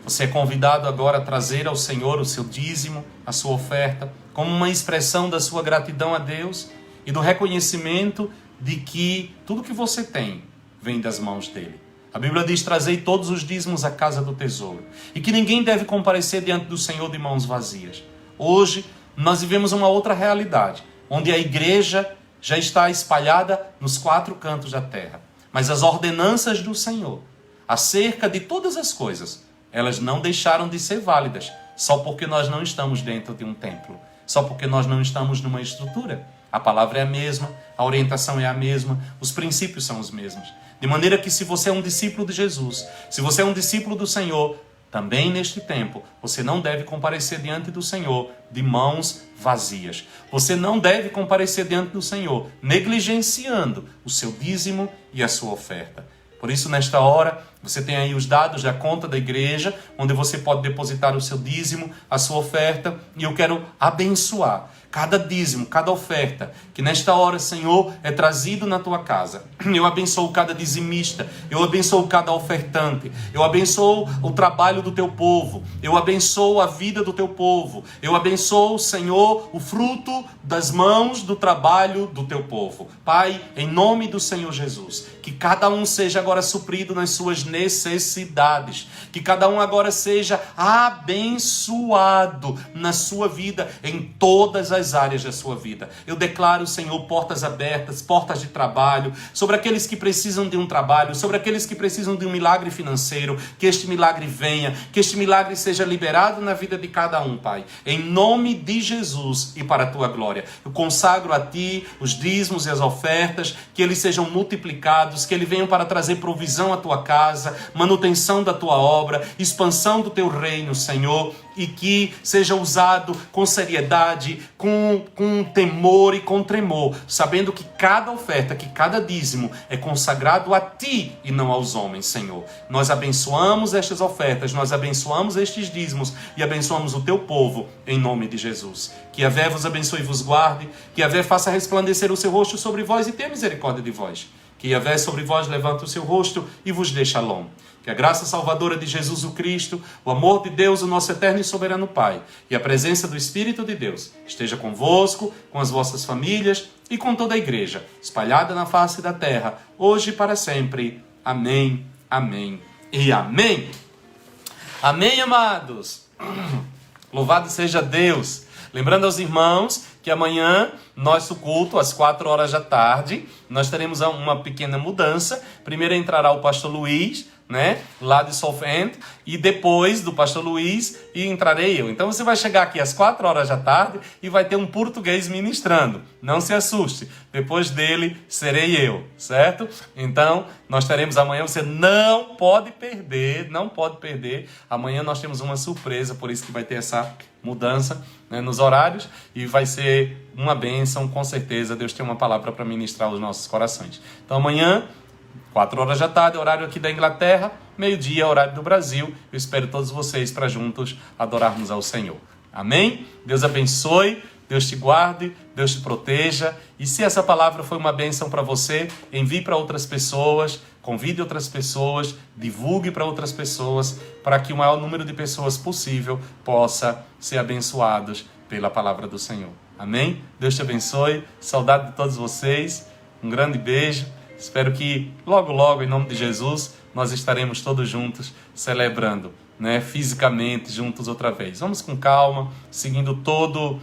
você é convidado agora a trazer ao Senhor o seu dízimo, a sua oferta, como uma expressão da sua gratidão a Deus e do reconhecimento de que tudo que você tem vem das mãos dele. A Bíblia diz: trazei todos os dízimos à casa do tesouro, e que ninguém deve comparecer diante do Senhor de mãos vazias. Hoje nós vivemos uma outra realidade, onde a igreja já está espalhada nos 4 cantos da terra. Mas as ordenanças do Senhor acerca de todas as coisas, elas não deixaram de ser válidas, só porque nós não estamos dentro de um templo, só porque nós não estamos numa estrutura. A palavra é a mesma, a orientação é a mesma, os princípios são os mesmos. De maneira que se você é um discípulo de Jesus, se você é um discípulo do Senhor, também neste tempo, você não deve comparecer diante do Senhor de mãos vazias. Você não deve comparecer diante do Senhor negligenciando o seu dízimo e a sua oferta. Por isso, nesta hora, você tem aí os dados da conta da igreja, onde você pode depositar o seu dízimo, a sua oferta, e eu quero abençoar cada dízimo, cada oferta, que nesta hora, Senhor, é trazido na tua casa. Eu abençoo cada dizimista, eu abençoo cada ofertante, eu abençoo o trabalho do teu povo, eu abençoo a vida do teu povo, eu abençoo, Senhor, o fruto das mãos do trabalho do teu povo. Pai, em nome do Senhor Jesus, que cada um seja agora suprido nas suas necessidades, que cada um agora seja abençoado na sua vida, em todas as áreas da sua vida. Eu declaro, Senhor, portas abertas, portas de trabalho, sobre aqueles que precisam de um trabalho, sobre aqueles que precisam de um milagre financeiro, que este milagre venha, que este milagre seja liberado na vida de cada um, Pai. Em nome de Jesus e para a tua glória. Eu consagro a ti os dízimos e as ofertas, que eles sejam multiplicados, que eles venham para trazer provisão à tua casa, manutenção da tua obra, expansão do teu reino, Senhor, e que seja usado com seriedade, com temor e com tremor, sabendo que cada oferta, que cada dízimo é consagrado a ti e não aos homens, Senhor. Nós abençoamos estas ofertas, nós abençoamos estes dízimos e abençoamos o teu povo em nome de Jesus. Que Yahvé vos abençoe e vos guarde, que Yahvé faça resplandecer o seu rosto sobre vós e tenha misericórdia de vós. Que Yahvé sobre vós levante o seu rosto e vos dê shalom. Que a graça salvadora de Jesus o Cristo, o amor de Deus, o nosso eterno e soberano Pai, e a presença do Espírito de Deus esteja convosco, com as vossas famílias e com toda a igreja, espalhada na face da terra, hoje e para sempre. Amém, amém e amém. Amém, amados. Louvado seja Deus. Lembrando aos irmãos que amanhã, nosso culto, às 4 horas da tarde, nós teremos uma pequena mudança. Primeiro entrará o pastor Luiz, lá de Southend, e depois do pastor Luiz entrarei eu. Então você vai chegar aqui às 4 horas da tarde e vai ter um português ministrando. Não se assuste, depois dele serei eu, certo? Então nós teremos amanhã, você não pode perder. Amanhã nós temos uma surpresa, por isso que vai ter essa mudança nos horários, e vai ser uma bênção, com certeza. Deus tem uma palavra para ministrar aos nossos corações. Então amanhã, 4 horas da tarde, horário aqui da Inglaterra, meio-dia, horário do Brasil. Eu espero todos vocês para juntos adorarmos ao Senhor. Amém? Deus abençoe, Deus te guarde, Deus te proteja. E se essa palavra foi uma bênção para você, envie para outras pessoas, convide outras pessoas, divulgue para outras pessoas, para que o maior número de pessoas possível possa ser abençoados pela palavra do Senhor. Amém? Deus te abençoe, saudade de todos vocês, um grande beijo. Espero que logo, logo, em nome de Jesus, nós estaremos todos juntos celebrando, fisicamente, juntos outra vez. Vamos com calma, seguindo todo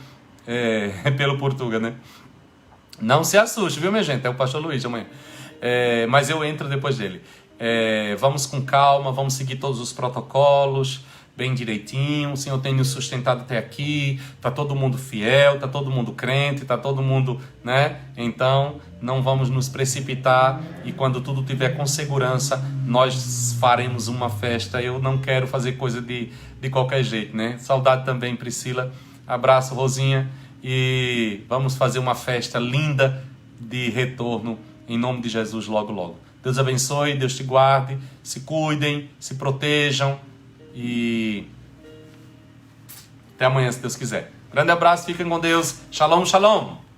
pelo Portuga, Não se assuste, viu, minha gente? É o pastor Luiz amanhã. mas eu entro depois dele. Vamos com calma, vamos seguir todos os protocolos, bem direitinho. O Senhor tem nos sustentado até aqui, está todo mundo fiel, está todo mundo crente, está todo mundo, né? Então, não vamos nos precipitar e quando tudo estiver com segurança, nós faremos uma festa. Eu não quero fazer coisa de qualquer jeito, né? Saudade também, Priscila. Abraço, Rosinha. E vamos fazer uma festa linda de retorno, em nome de Jesus, logo, logo. Deus abençoe, Deus te guarde, se cuidem, se protejam e até amanhã, se Deus quiser. Grande abraço, fiquem com Deus. Shalom, shalom.